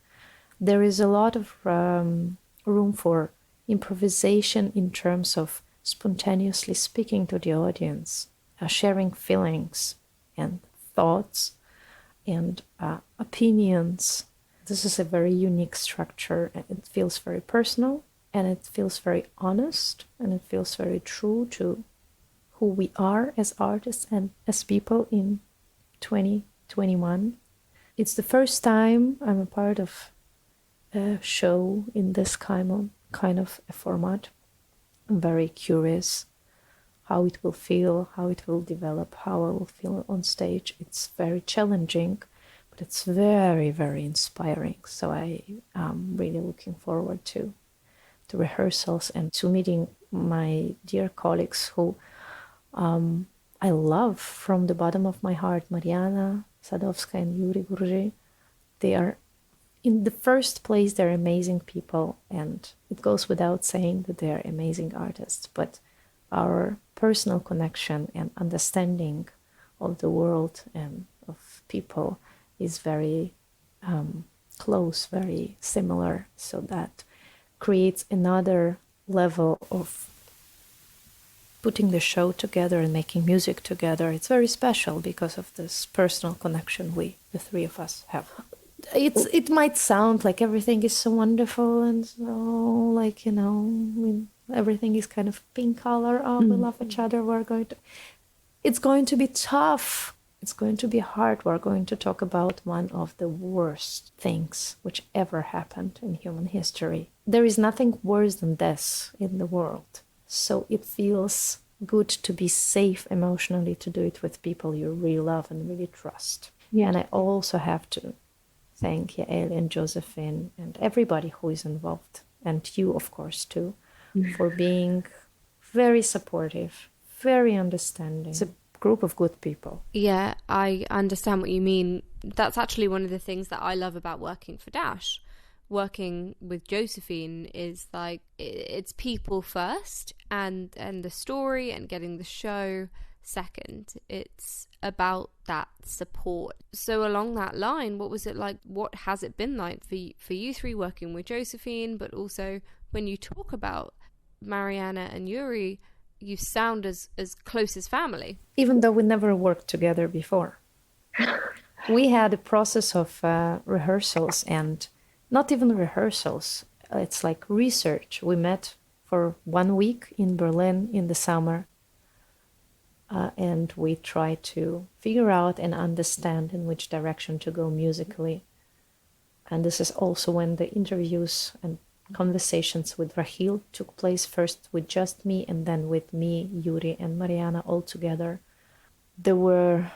There is a lot of room for improvisation in terms of spontaneously speaking to the audience, sharing feelings and thoughts and opinions. This is a very unique structure, and it feels very personal, and it feels very honest, and it feels very true to who we are as artists and as people in 2021. It's the first time I'm a part of a show in this kind of a format. I'm very curious how it will feel, how it will develop, how I will feel on stage. It's very challenging, but it's very, very inspiring. So I am really looking forward to the rehearsals and to meeting my dear colleagues who I love from the bottom of my heart, Mariana, Sadovska, and Yuriy Gurzhy. They are, in the first place, they're amazing people, and it goes without saying that they're amazing artists, but our personal connection and understanding of the world and of people is very close, very similar, so that creates another level of putting the show together and making music together. It's very special because of this personal connection the three of us, have. It might sound like everything is so wonderful and so, like, everything is kind of pink color. Oh, we love each other. It's going to be tough It's going to be hard. We're going to talk about one of the worst things which ever happened in human history. There is nothing worse than this in the world. So it feels good to be safe emotionally to do it with people you really love and really trust. Yeah. And I also have to thank Yael and Josephine and everybody who is involved, and you, of course, too, for being very supportive, very understanding. It's a group of good people. Yeah, I understand what you mean. That's actually one of the things that I love about working for Dash. Working with Josephine is like, it's people first and the story and getting the show second. It's about that support. So along that line, what was it like? What has it been like for you three working with Josephine, but also when you talk about Mariana and Yuriy, you sound as close as family. Even though we never worked together before. We had a process of rehearsals, and not even rehearsals. It's like research. We met for 1 week in Berlin in the summer, and we tried to figure out and understand in which direction to go musically. And this is also when the interviews and conversations with Rahil took place, first with just me and then with me, Yuriy and Mariana all together. There were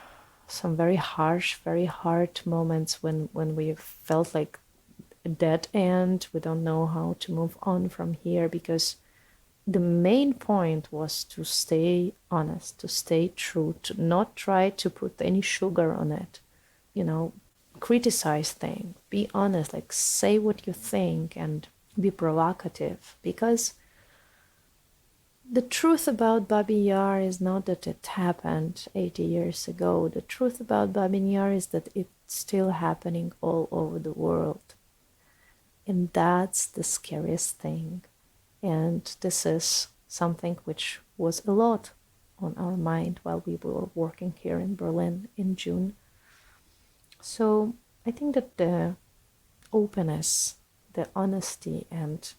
some very harsh, very hard moments when we felt like a dead end. We don't know how to move on from here, because the main point was to stay honest, to stay true, to not try to put any sugar on it, criticize things, be honest, like say what you think and be provocative, because the truth about Babyn Yar is not that it happened 80 years ago. The truth about Babyn Yar is that it's still happening all over the world. And that's the scariest thing. And this is something which was a lot on our mind while we were working here in Berlin in June. So I think that the openness, the honesty, and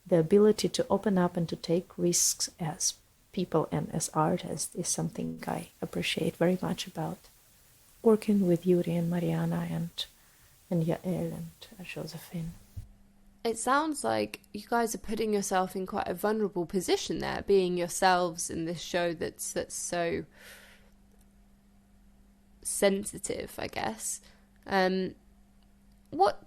the ability to open up and to take risks as people and as artists is something I appreciate very much about working with Yuriy and Mariana and Yael and Josephine. It sounds like you guys are putting yourself in quite a vulnerable position there, being yourselves in this show that's so sensitive, I guess. What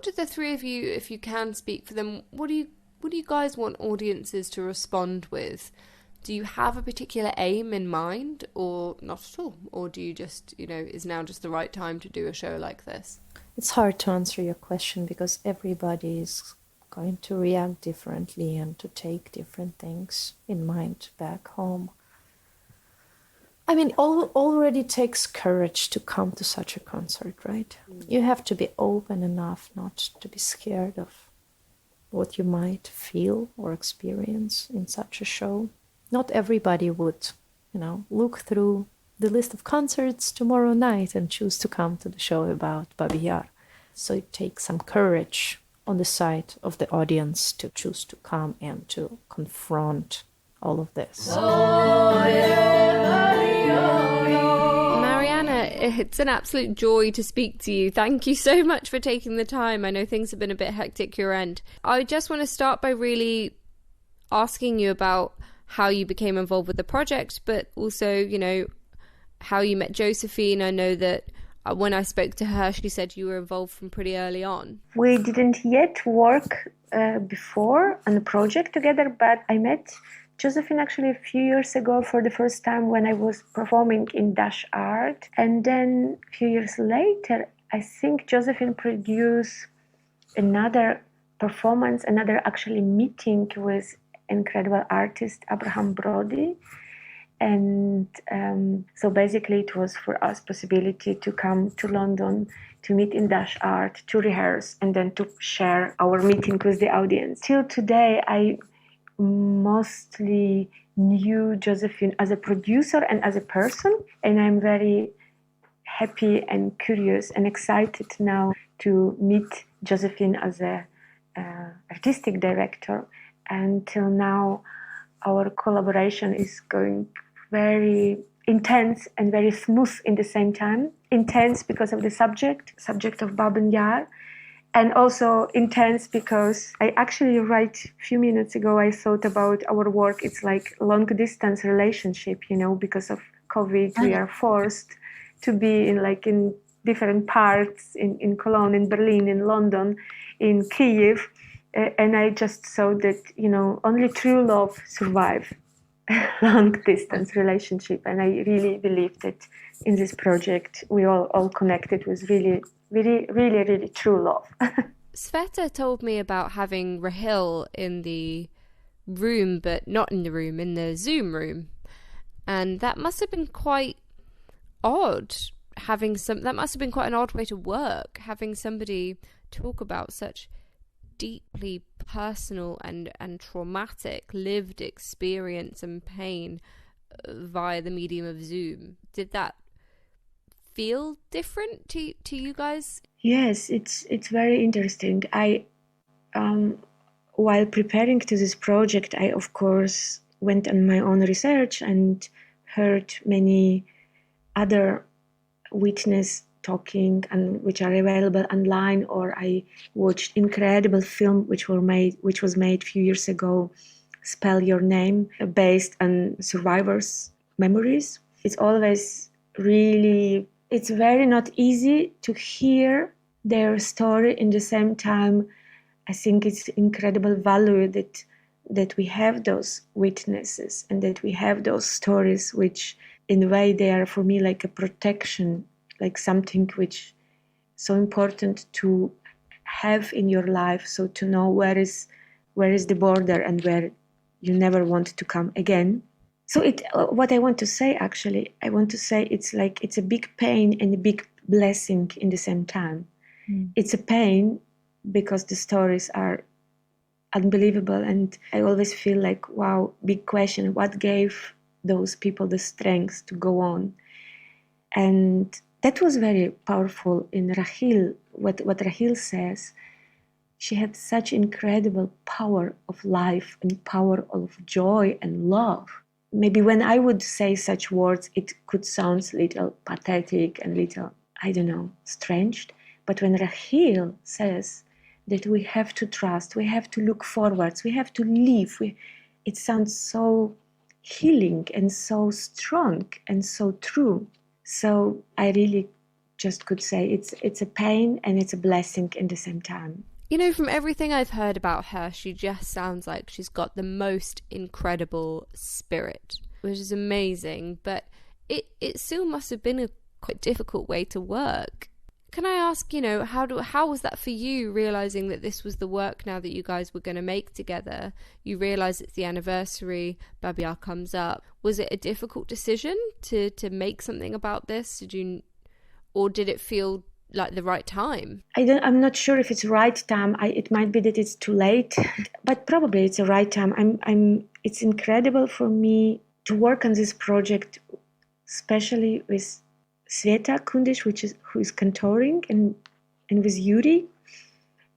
do the three of you, if you can speak for them, what do you guys want audiences to respond with? Do you have a particular aim in mind, or not at all? Or do you just, is now just the right time to do a show like this? It's hard to answer your question because everybody is going to react differently and to take different things in mind back home. I mean, already takes courage to come to such a concert, right? You have to be open enough not to be scared of what you might feel or experience in such a show. Not everybody would, look through the list of concerts tomorrow night and choose to come to the show about Babyn Yar. So it takes some courage on the side of the audience to choose to come and to confront all of this. Mariana, it's an absolute joy to speak to you. Thank you so much for taking the time. I know things have been a bit hectic your end. I just want to start by really asking you about how you became involved with the project, but also, how you met Josephine. I know that when I spoke to her, she said you were involved from pretty early on. We didn't yet work before on the project together, but I met Josephine actually a few years ago for the first time when I was performing in Dash Art. And then a few years later, I think Josephine produced another performance, another actually meeting with incredible artist Abraham Brody. And so basically it was for us possibility to come to London, to meet in Dash Art, to rehearse, and then to share our meeting with the audience. Till today, I mostly knew Josephine as a producer and as a person, and I'm very happy and curious and excited now to meet Josephine as a artistic director. Until now, our collaboration is going intense and very smooth in the same time. Intense because of the subject of Babyn Yar, and also intense because I actually a few minutes ago I thought about our work. It's like long distance relationship, because of COVID we are forced to be in different parts in Cologne, in Berlin, in London, in Kyiv, and I just saw that only true love survive long distance relationship, and I really believe that in this project we all connected with really, really, really, really true love. Sveta told me about having Rahil in the room, but not in the room, in the Zoom room, and that must have been quite odd. That must have been quite an odd way to work, having somebody talk about such deeply personal and traumatic lived experience and pain via the medium of Zoom. Did that feel different to you guys? Yes, it's very interesting. I while preparing to this project, I of course went on my own research and heard many other witness talking and which are available online, or I watched incredible film which was made a few years ago, Spell Your Name, based on survivors' memories. It's always really, it's very not easy to hear their story. In the same time, I think it's incredible value that we have those witnesses and that we have those stories, which in a way they are for me like a protection, like something which so important to have in your life, so to know where is the border and where you never want to come again. So what I want to say it's a big pain and a big blessing in the same time. It's a pain because the stories are unbelievable, and I always feel like, wow, big question, what gave those people the strength to go on? And that was very powerful in Rahil. What Rahil says, she had such incredible power of life and power of joy and love. Maybe when I would say such words, it could sound a little pathetic and little, I don't know, strange. But when Rahil says that we have to trust, we have to look forwards, we have to live, it sounds so healing and so strong and so true. So I really just could say it's a pain and it's a blessing in the same time. From everything I've heard about her, she just sounds like she's got the most incredible spirit, which is amazing. But it still must have been a quite difficult way to work. Can I ask, how was that for you, realising that this was the work now that you guys were going to make together? You realise it's the anniversary, Babyn Yar comes up. Was it a difficult decision to make something about this? Or did it feel like the right time? I'm not sure if it's right time. It might be that it's too late, but probably it's the right time. It's incredible for me to work on this project, especially with Sveta Kundish, who is contouring, and with Yuriy,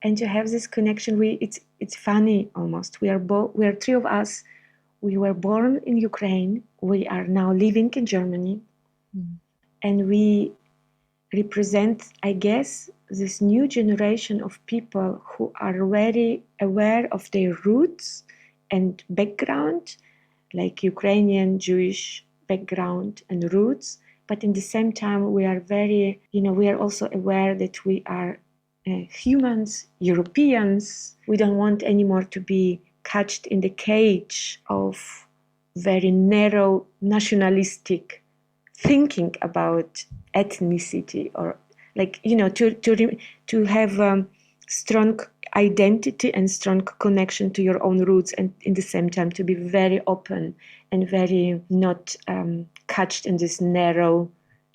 and to have this connection. It's funny almost. We are three of us. We were born in Ukraine. We are now living in Germany, and we represent, I guess, this new generation of people who are very aware of their roots and background, like Ukrainian, Jewish background and roots. But in the same time, we are very, we are also aware that we are humans, Europeans. We don't want anymore to be caged in the cage of very narrow nationalistic thinking about ethnicity, or to have strong identity and strong connection to your own roots, and in the same time to be very open and very not caged in this narrow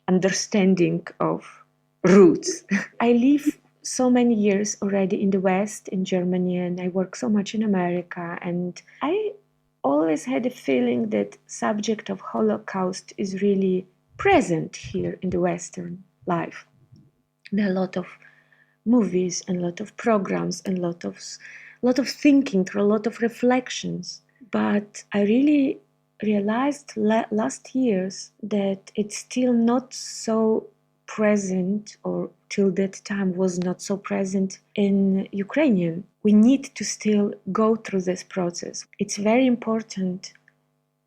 understanding of roots. I live so many years already in the West, in Germany, and I work so much in America, and I always had a feeling that subject of Holocaust is really present here in the Western life. There are a lot of movies and a lot of programs and a lot of thinking, a lot of reflections. But I really realized last years that it's still not so present, or till that time was not so present in Ukrainian. We need to still go through this process. It's very important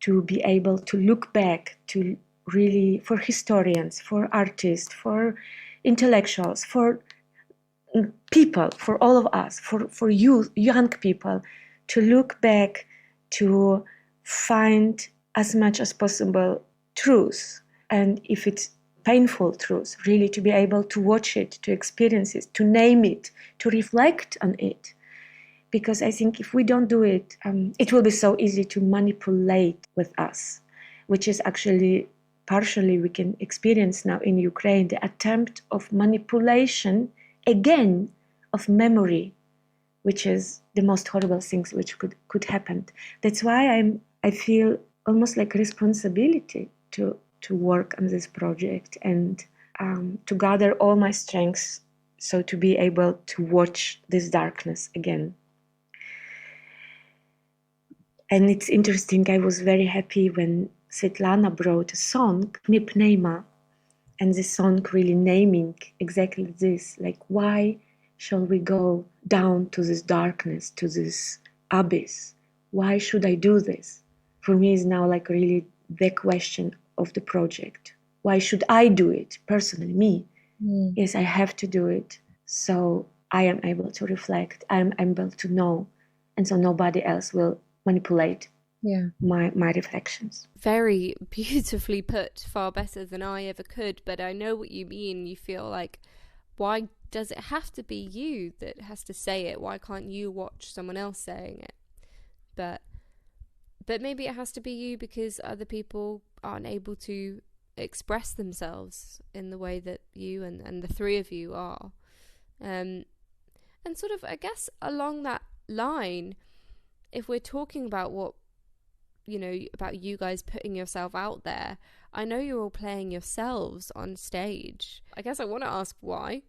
to be able to look back, to really, for historians, for artists, for intellectuals, for people, for all of us, for youth, young people, to look back, to find as much as possible truth. And if it's painful truth, really to be able to watch it, to experience it, to name it, to reflect on it. Because I think if we don't do it, it will be so easy to manipulate with us, which is actually partially we can experience now in Ukraine, the attempt of manipulation again of memory, which is the most horrible things which could happen. That's why I feel almost like responsibility to work on this project and to gather all my strengths, so to be able to watch this darkness again. And it's interesting, I was very happy when Svetlana brought a song, Mipneima, and the song really naming exactly this, like why shall we go down to this darkness, to this abyss? Why should I do this? For me is now like really the question of the project. Why should I do it personally, me? Yes, I have to do it. So I am able to reflect, I am able to know, and so nobody else will manipulate my reflections. Very beautifully put, far better than I ever could, but I know what you mean. You feel like, why does it have to be you that has to say it? Why can't you watch someone else saying it? But maybe it has to be you because other people aren't able to express themselves in the way that you and the three of you are. And sort of, I guess, along that line, if we're talking about what, you know, about you guys putting yourself out there, I know you're all playing yourselves on stage. I guess I want to ask why.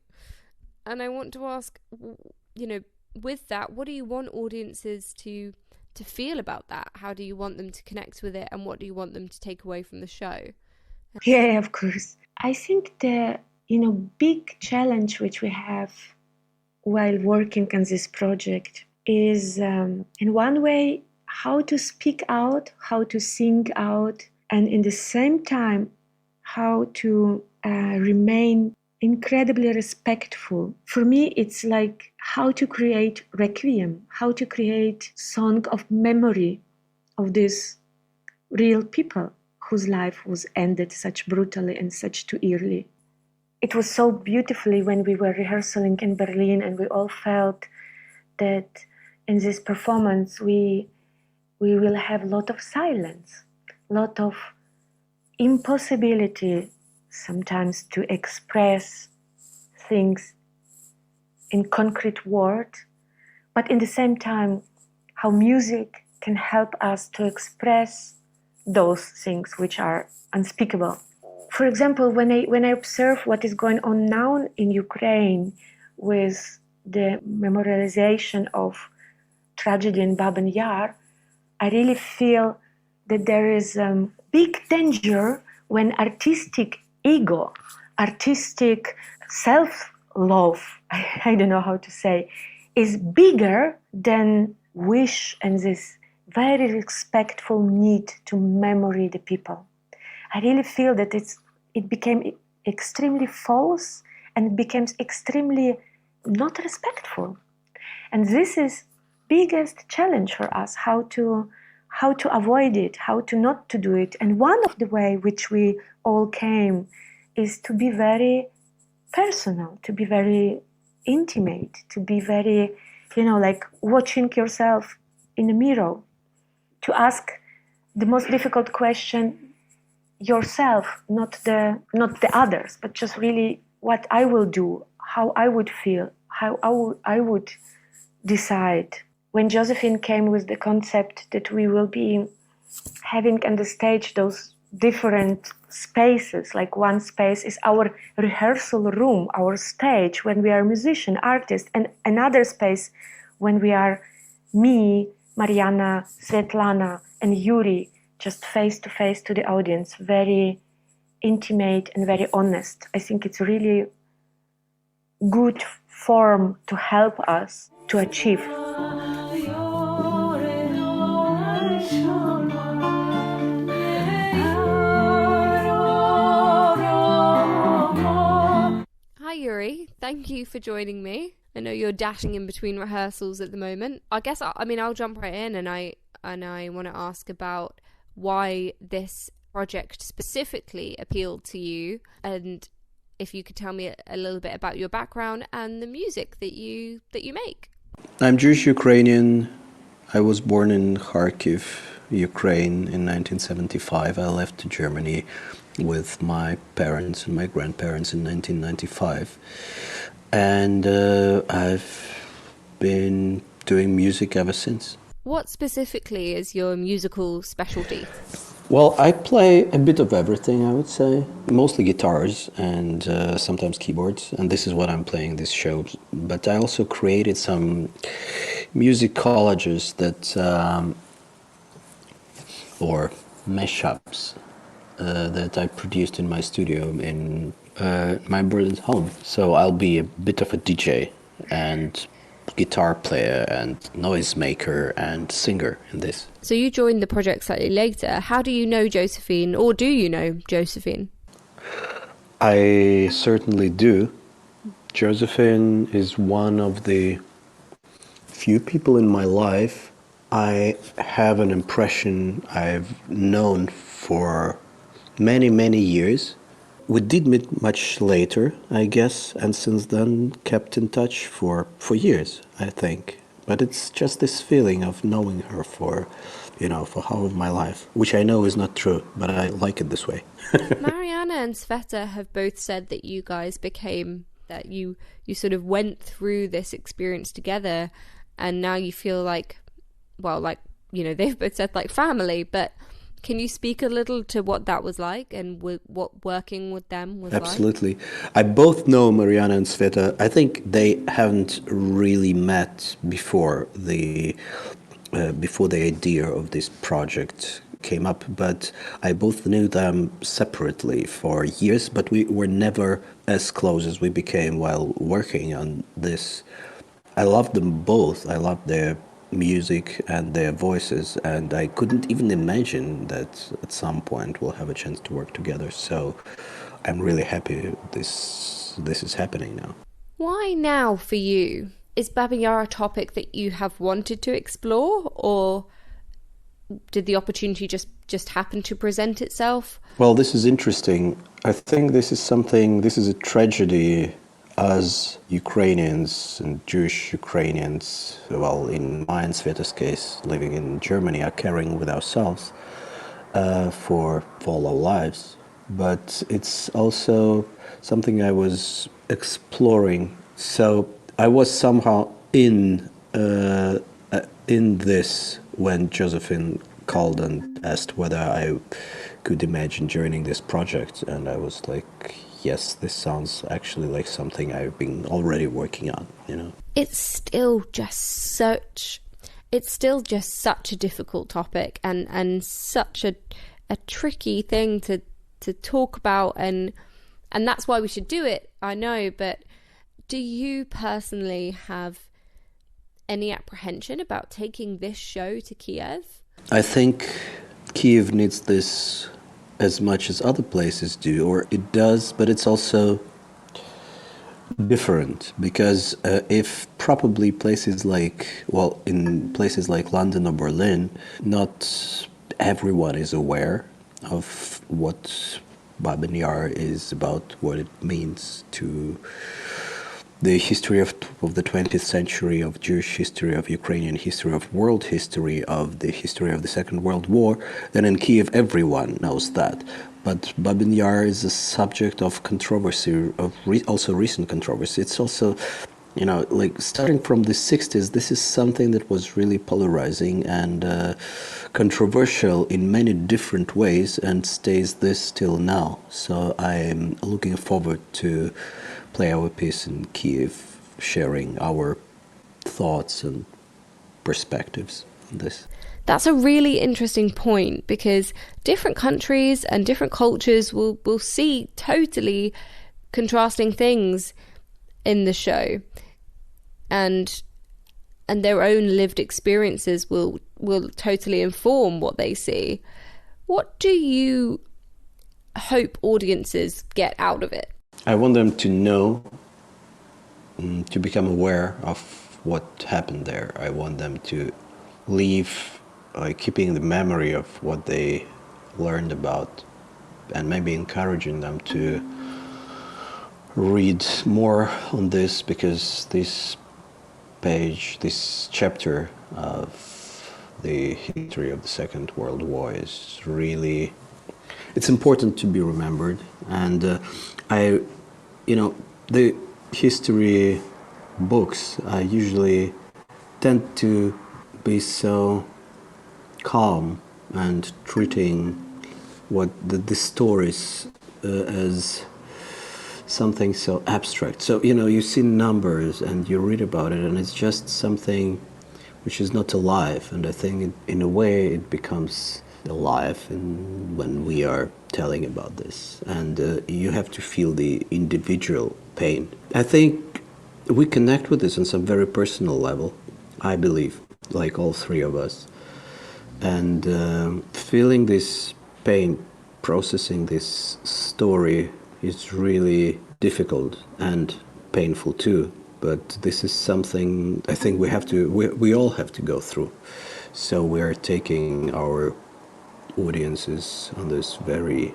And I want to ask, you know, with that, what do you want audiences to feel about that? How do you want them to connect with it? And what do you want them to take away from the show? Yeah, of course. I think the, big challenge which we have while working on this project is, in one way, how to speak out, how to sing out, and in the same time, how to remain incredibly respectful. For me, it's like how to create requiem, how to create song of memory of these real people whose life was ended such brutally and such too early. It was so beautifully when we were rehearsing in Berlin, and we all felt that in this performance we will have a lot of silence, a lot of impossibility sometimes to express things in concrete words, but in the same time, how music can help us to express those things which are unspeakable. For example, when I observe what is going on now in Ukraine with the memorialization of tragedy in Babyn Yar, I really feel that there is a big danger when artistic ego, artistic self-love, I don't know how to say, is bigger than wish and this very respectful need to memory the people. I really feel that it became extremely false, and it became extremely not respectful. And this is biggest challenge for us, how to avoid it, how to not to do it. And one of the way which we all came is to be very personal, to be very intimate, to be very, like watching yourself in the mirror, to ask the most difficult question yourself, not the others, but just really what I will do, how I would feel, how I would decide. When Josephine came with the concept that we will be having on the stage those different spaces, like one space is our rehearsal room, our stage when we are musician, artist, and another space when we are me, Mariana, Svetlana, and Yuriy, just face to face to the audience, very intimate and very honest. I think it's really good form to help us to achieve. Hi Yuriy, thank you for joining me. I know you're dashing in between rehearsals at the moment. I guess I'll jump right in, and I want to ask about why this project specifically appealed to you, and if you could tell me a little bit about your background and the music that you make. I'm Jewish Ukrainian. I was born in Kharkiv, Ukraine in 1975. I left to Germany with my parents and my grandparents in 1995. And I've been doing music ever since. What specifically is your musical specialty? Well, I play a bit of everything, I would say. Mostly guitars and sometimes keyboards. And this is what I'm playing this show. But I also created some music collages that, or mashups, that I produced in my studio in my brother's home. So I'll be a bit of a DJ and guitar player and noise maker and singer in this. So you joined the project slightly later. How do you know Josephine, or do you know Josephine? I certainly do. Josephine is one of the few people in my life I have an impression I've known for many, many years. We did meet much later, I guess, and since then kept in touch for years, I think. But it's just this feeling of knowing her for half of my life, which I know is not true, but I like it this way. Mariana and Sveta have both said that you guys that you sort of went through this experience together, and now you feel like, they've both said like family, but can you speak a little to what that was like and what working with them was Absolutely. I both know Mariana and Sveta. I think they haven't really met before the idea of this project came up, but I both knew them separately for years, but we were never as close as we became while working on this. I love them both. I love their music and their voices, and I couldn't even imagine that at some point we'll have a chance to work together. So I'm really happy this is happening now. Why now for you? Is Babyn Yar a topic that you have wanted to explore, or did the opportunity just happen to present itself? Well, this is interesting. I think this is a tragedy as Ukrainians and Jewish Ukrainians, well, in my and Sveta's case, living in Germany, are carrying with ourselves for all our lives. But it's also something I was exploring. So I was somehow in this when Josephine called and asked whether I could imagine joining this project, and I was like, yes, this sounds actually like something I've been already working on, It's still just such a difficult topic and such a tricky thing to talk about, and that's why we should do it, I know, but do you personally have any apprehension about taking this show to Kyiv? I think Kyiv needs this as much as other places do, or it does, but it's also different because if probably in places like London or Berlin, not everyone is aware of what Babyn Yar is about, what it means to the history of the 20th century, of Jewish history, of Ukrainian history, of world history, of the history of the Second World War, then in Kyiv everyone knows that. But Babyn Yar is a subject of controversy, also recent controversy. It's also, starting from the 60s, this is something that was really polarizing and controversial in many different ways and stays this till now. So I'm looking forward to play our piece in Kyiv, sharing our thoughts and perspectives this. That's a really interesting point, because different countries and different cultures will see totally contrasting things in the show, and their own lived experiences will totally inform what they see. What do you hope audiences get out of it? I want them to know, to become aware of what happened there. I want them to leave keeping the memory of what they learned about, and maybe encouraging them to read more on this, because this chapter of the history of the Second World War is really, it's important to be remembered. And the history books usually tend to be so calm and treating what the stories as something so abstract. So, you see numbers and you read about it, and it's just something which is not alive. And I think in a way it becomes alive when we are telling about this. And you have to feel the individual pain. I think we connect with this on some very personal level, I believe, like all three of us. And feeling this pain, processing this story is really difficult and painful too. But this is something I think we all have to go through. So we are taking our audiences on this very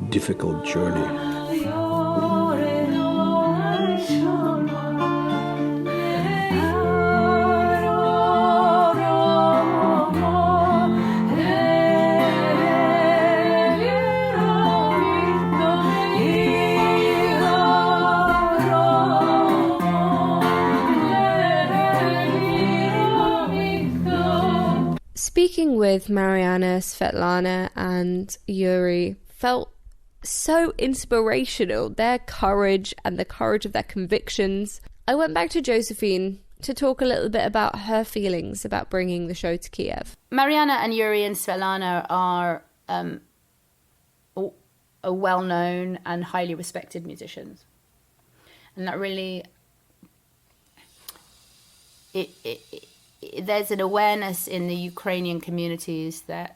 difficult journey. Speaking with Mariana, Svetlana and Yuriy felt so inspirational, their courage and the courage of their convictions. I went back to Josephine to talk a little bit about her feelings about bringing the show to Kyiv. Mariana and Yuriy and Svetlana are a well-known and highly respected musicians. And that really... there's an awareness in the Ukrainian communities that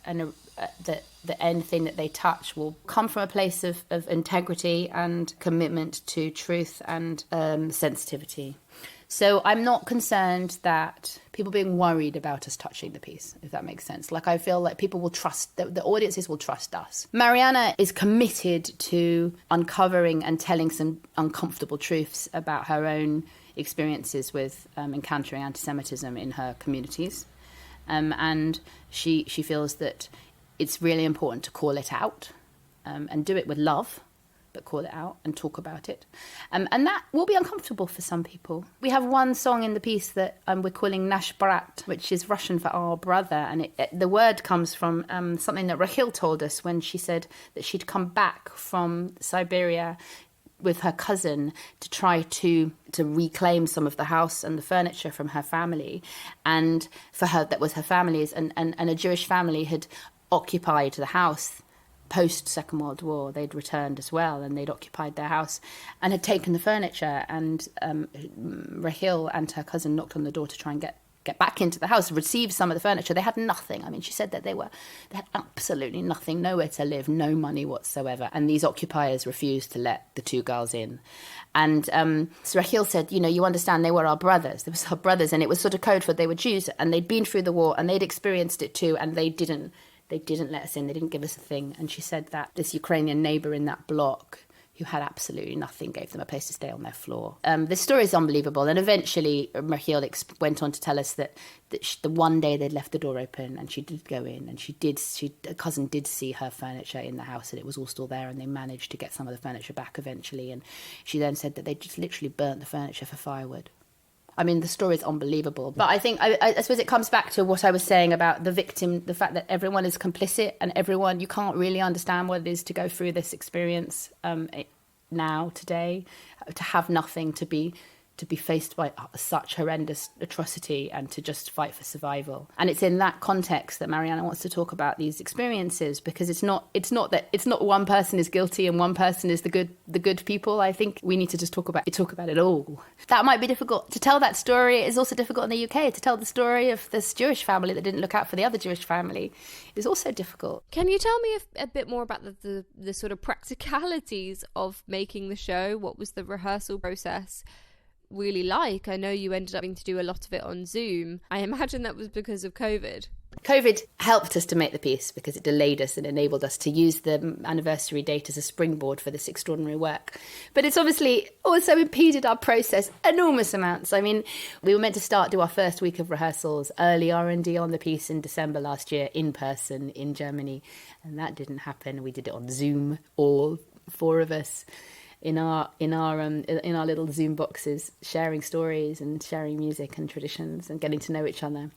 anything that they touch will come from a place of integrity and commitment to truth and sensitivity. So I'm not concerned that people being worried about us touching the piece, if that makes sense. Like, I feel like people will trust, the audiences will trust us. Mariana is committed to uncovering and telling some uncomfortable truths about her own experiences with encountering anti-Semitism in her communities. And she feels that it's really important to call it out and do it with love, but call it out and talk about it. And that will be uncomfortable for some people. We have one song in the piece that we're calling Nash Brat, which is Russian for our brother. And the word comes from something that Rahil told us when she said that she'd come back from Siberia with her cousin to try to reclaim some of the house and the furniture from her family. And for her, that was her family's, and a Jewish family had occupied the house post-Second World War. They'd returned as well, and they'd occupied their house and had taken the furniture. And Rahil and her cousin knocked on the door to try and get back into the house, receive some of the furniture. They had nothing. I mean, she said that they had absolutely nothing, nowhere to live, no money whatsoever. And these occupiers refused to let the two girls in. And so Rahil said, you understand, they were our brothers. They were our brothers, and it was sort of code for they were Jews, and they'd been through the war, and they'd experienced it too, and they didn't let us in. They didn't give us a thing. And she said that this Ukrainian neighbour in that block, who had absolutely nothing, gave them a place to stay on their floor. This story is unbelievable. And eventually, Rahil went on to tell us that the one day they'd left the door open and she did go in, and a cousin did see her furniture in the house, and it was all still there, and they managed to get some of the furniture back eventually. And she then said that they just literally burnt the furniture for firewood. I mean, the story is unbelievable. But I think, I suppose it comes back to what I was saying about the victim, the fact that everyone is complicit, and you can't really understand what it is to go through this experience now, today, to have nothing, to to be faced by such horrendous atrocity and to just fight for survival. And it's in that context that Mariana wants to talk about these experiences, because it's not one person is guilty and one person is the good people. I think we need to just talk about it all. That might be difficult to tell that story. It's also difficult in the UK to tell the story of this Jewish family that didn't look out for the other Jewish family. It's also difficult. Can you tell me a bit more about the sort of practicalities of making the show? What was the rehearsal process really like? I know you ended up having to do a lot of it on Zoom. I imagine that was because of COVID. COVID helped us to make the piece because it delayed us and enabled us to use the anniversary date as a springboard for this extraordinary work. But it's obviously also impeded our process enormous amounts. I mean, we were meant to do our first week of rehearsals, early R&D on the piece in December last year, in person in Germany, and that didn't happen. We did it on Zoom, all four of us, in our little Zoom boxes, sharing stories and sharing music and traditions and getting to know each other.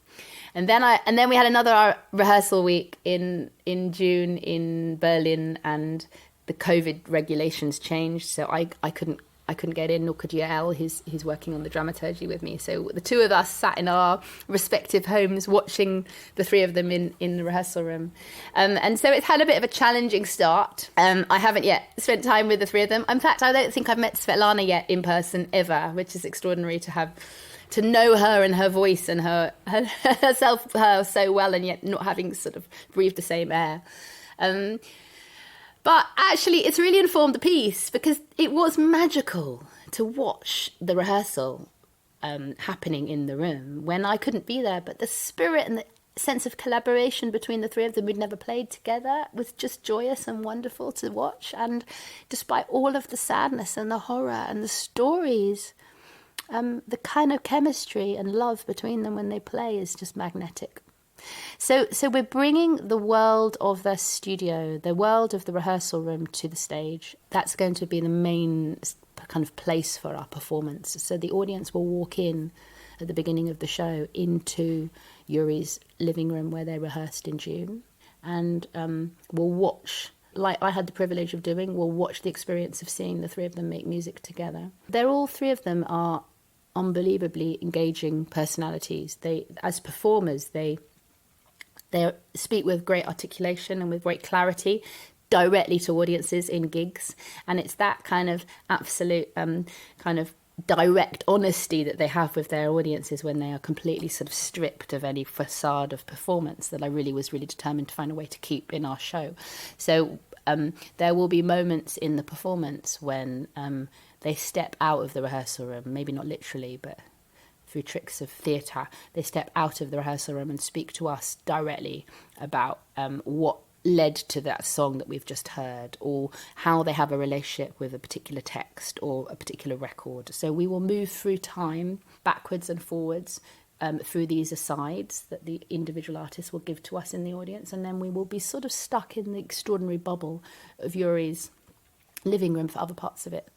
And then we had another rehearsal week in June in Berlin, and the COVID regulations changed, so I couldn't get in, nor could Yael, who's working on the dramaturgy with me. So the two of us sat in our respective homes watching the three of them in the rehearsal room. And so it's had a bit of a challenging start. I haven't yet spent time with the three of them. In fact, I don't think I've met Svetlana yet in person ever, which is extraordinary to know her and her voice and her so well, and yet not having sort of breathed the same air. But actually, it's really informed the piece, because it was magical to watch the rehearsal happening in the room when I couldn't be there. But the spirit and the sense of collaboration between the three of them, who'd never played together, was just joyous and wonderful to watch. And despite all of the sadness and the horror and the stories, the kind of chemistry and love between them when they play is just magnetic. So we're bringing the world of the studio, the world of the rehearsal room, to the stage. That's going to be the main kind of place for our performance. So the audience will walk in at the beginning of the show into Yuriy's living room where they rehearsed in June, and we'll watch, like I had the privilege of doing, we'll watch the experience of seeing the three of them make music together. All three of them are unbelievably engaging personalities. They, as performers, they speak with great articulation and with great clarity directly to audiences in gigs. And it's that kind of absolute kind of direct honesty that they have with their audiences when they are completely sort of stripped of any facade of performance that I was really determined to find a way to keep in our show. So there will be moments in the performance when they step out of the rehearsal room, maybe not literally, but through tricks of theatre, they step out of the rehearsal room and speak to us directly about what led to that song that we've just heard, or how they have a relationship with a particular text or a particular record. So we will move through time, backwards and forwards, through these asides that the individual artists will give to us in the audience, and then we will be sort of stuck in the extraordinary bubble of Yuriy's living room for other parts of it.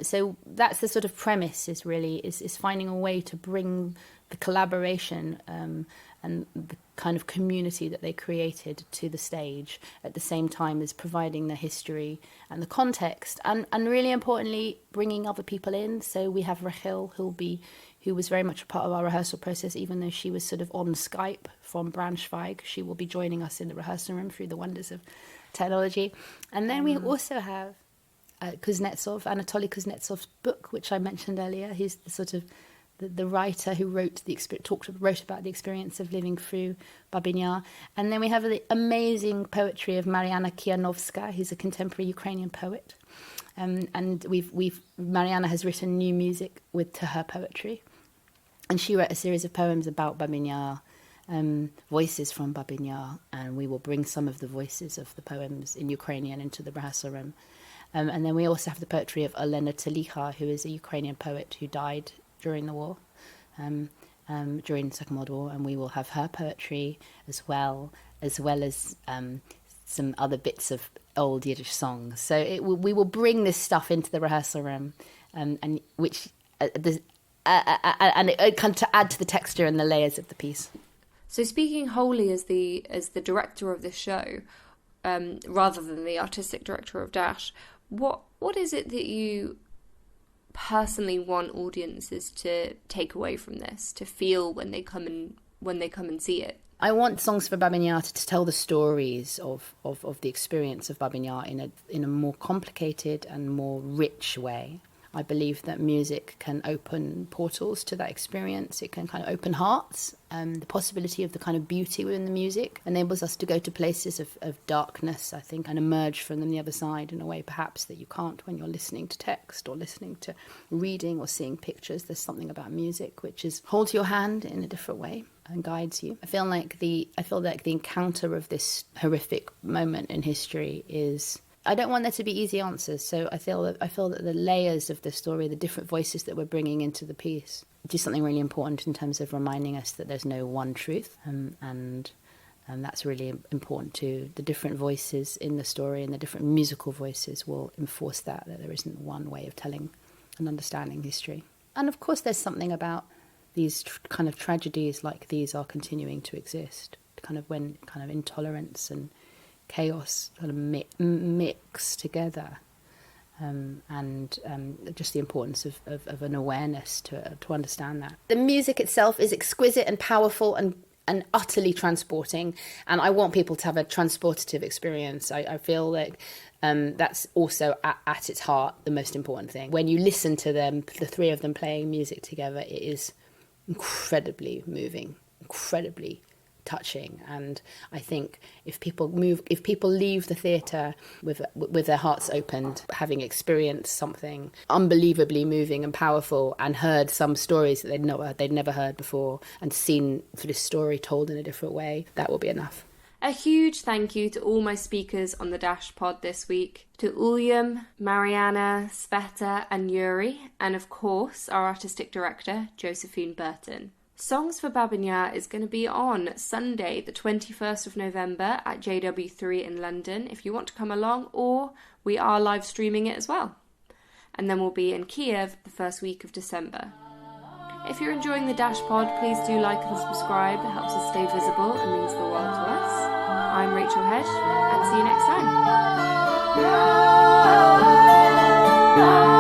So that's the sort of premise, is finding a way to bring the collaboration and the kind of community that they created to the stage, at the same time as providing the history and the context, and really importantly, bringing other people in. So we have Rachel, who was very much a part of our rehearsal process, even though she was sort of on Skype from Braunschweig. She will be joining us in the rehearsal room through the wonders of technology. And then we also have Kuznetsov, Anatoly Kuznetsov's book, which I mentioned earlier. He's the sort of the writer who wrote about the experience of living through Babyn Yar. And then we have the amazing poetry of Mariana Kyiv, who's a contemporary Ukrainian poet. And Mariana has written new music to her poetry. And she wrote a series of poems about Babyn Yar, voices from Babyn Yar, and we will bring some of the voices of the poems in Ukrainian into the rehearsal room. And then we also have the poetry of Olena Teliha, who is a Ukrainian poet who died during the war, during the Second World War, and we will have her poetry as well as some other bits of old Yiddish songs. So we will bring this stuff into the rehearsal room, and it kind of to add to the texture and the layers of the piece. So speaking wholly as the director of this show, rather than the artistic director of Dash, what is it that you personally want audiences to take away from this, to feel when they come and see it? I want Songs for Babyn Yar to tell the stories of the experience of Babyn Yar in a more complicated and more rich way. I believe that music can open portals to that experience. It can kind of open hearts. The possibility of the kind of beauty within the music enables us to go to places of darkness, I think, and emerge from them the other side in a way perhaps that you can't when you're listening to text or listening to reading or seeing pictures. There's something about music which holds your hand in a different way and guides you. I feel like the encounter of this horrific moment in history is... I don't want there to be easy answers, so I feel that the layers of the story, the different voices that we're bringing into the piece, do something really important in terms of reminding us that there's no one truth, and that's really important too. The different voices in the story and the different musical voices will enforce that there isn't one way of telling and understanding history. And of course, there's something about these kind of tragedies like these are continuing to exist, kind of when kind of intolerance and chaos kind of mix together, and just the importance of an awareness to understand that. The music itself is exquisite and powerful and utterly transporting, and I want people to have a transportative experience. I feel like that's also at its heart the most important thing. When you listen to them, the three of them playing music together, it is incredibly moving, incredibly touching. And I think if people leave the theatre with their hearts opened, having experienced something unbelievably moving and powerful, and heard some stories that they'd never heard before, and seen this story told in a different way, that will be enough. A huge thank you to all my speakers on the Dash Pod this week, to Uilleam, Mariana, Sveta and Yuriy, and of course our artistic director, Josephine Burton. Songs for Babyn Yar is going to be on Sunday, the 21st of November at JW3 in London, if you want to come along, or we are live streaming it as well. And then we'll be in Kyiv the first week of December. If you're enjoying the Dash Pod, please do like and subscribe. It helps us stay visible and means the world to us. I'm Rachel Hedge, and see you next time.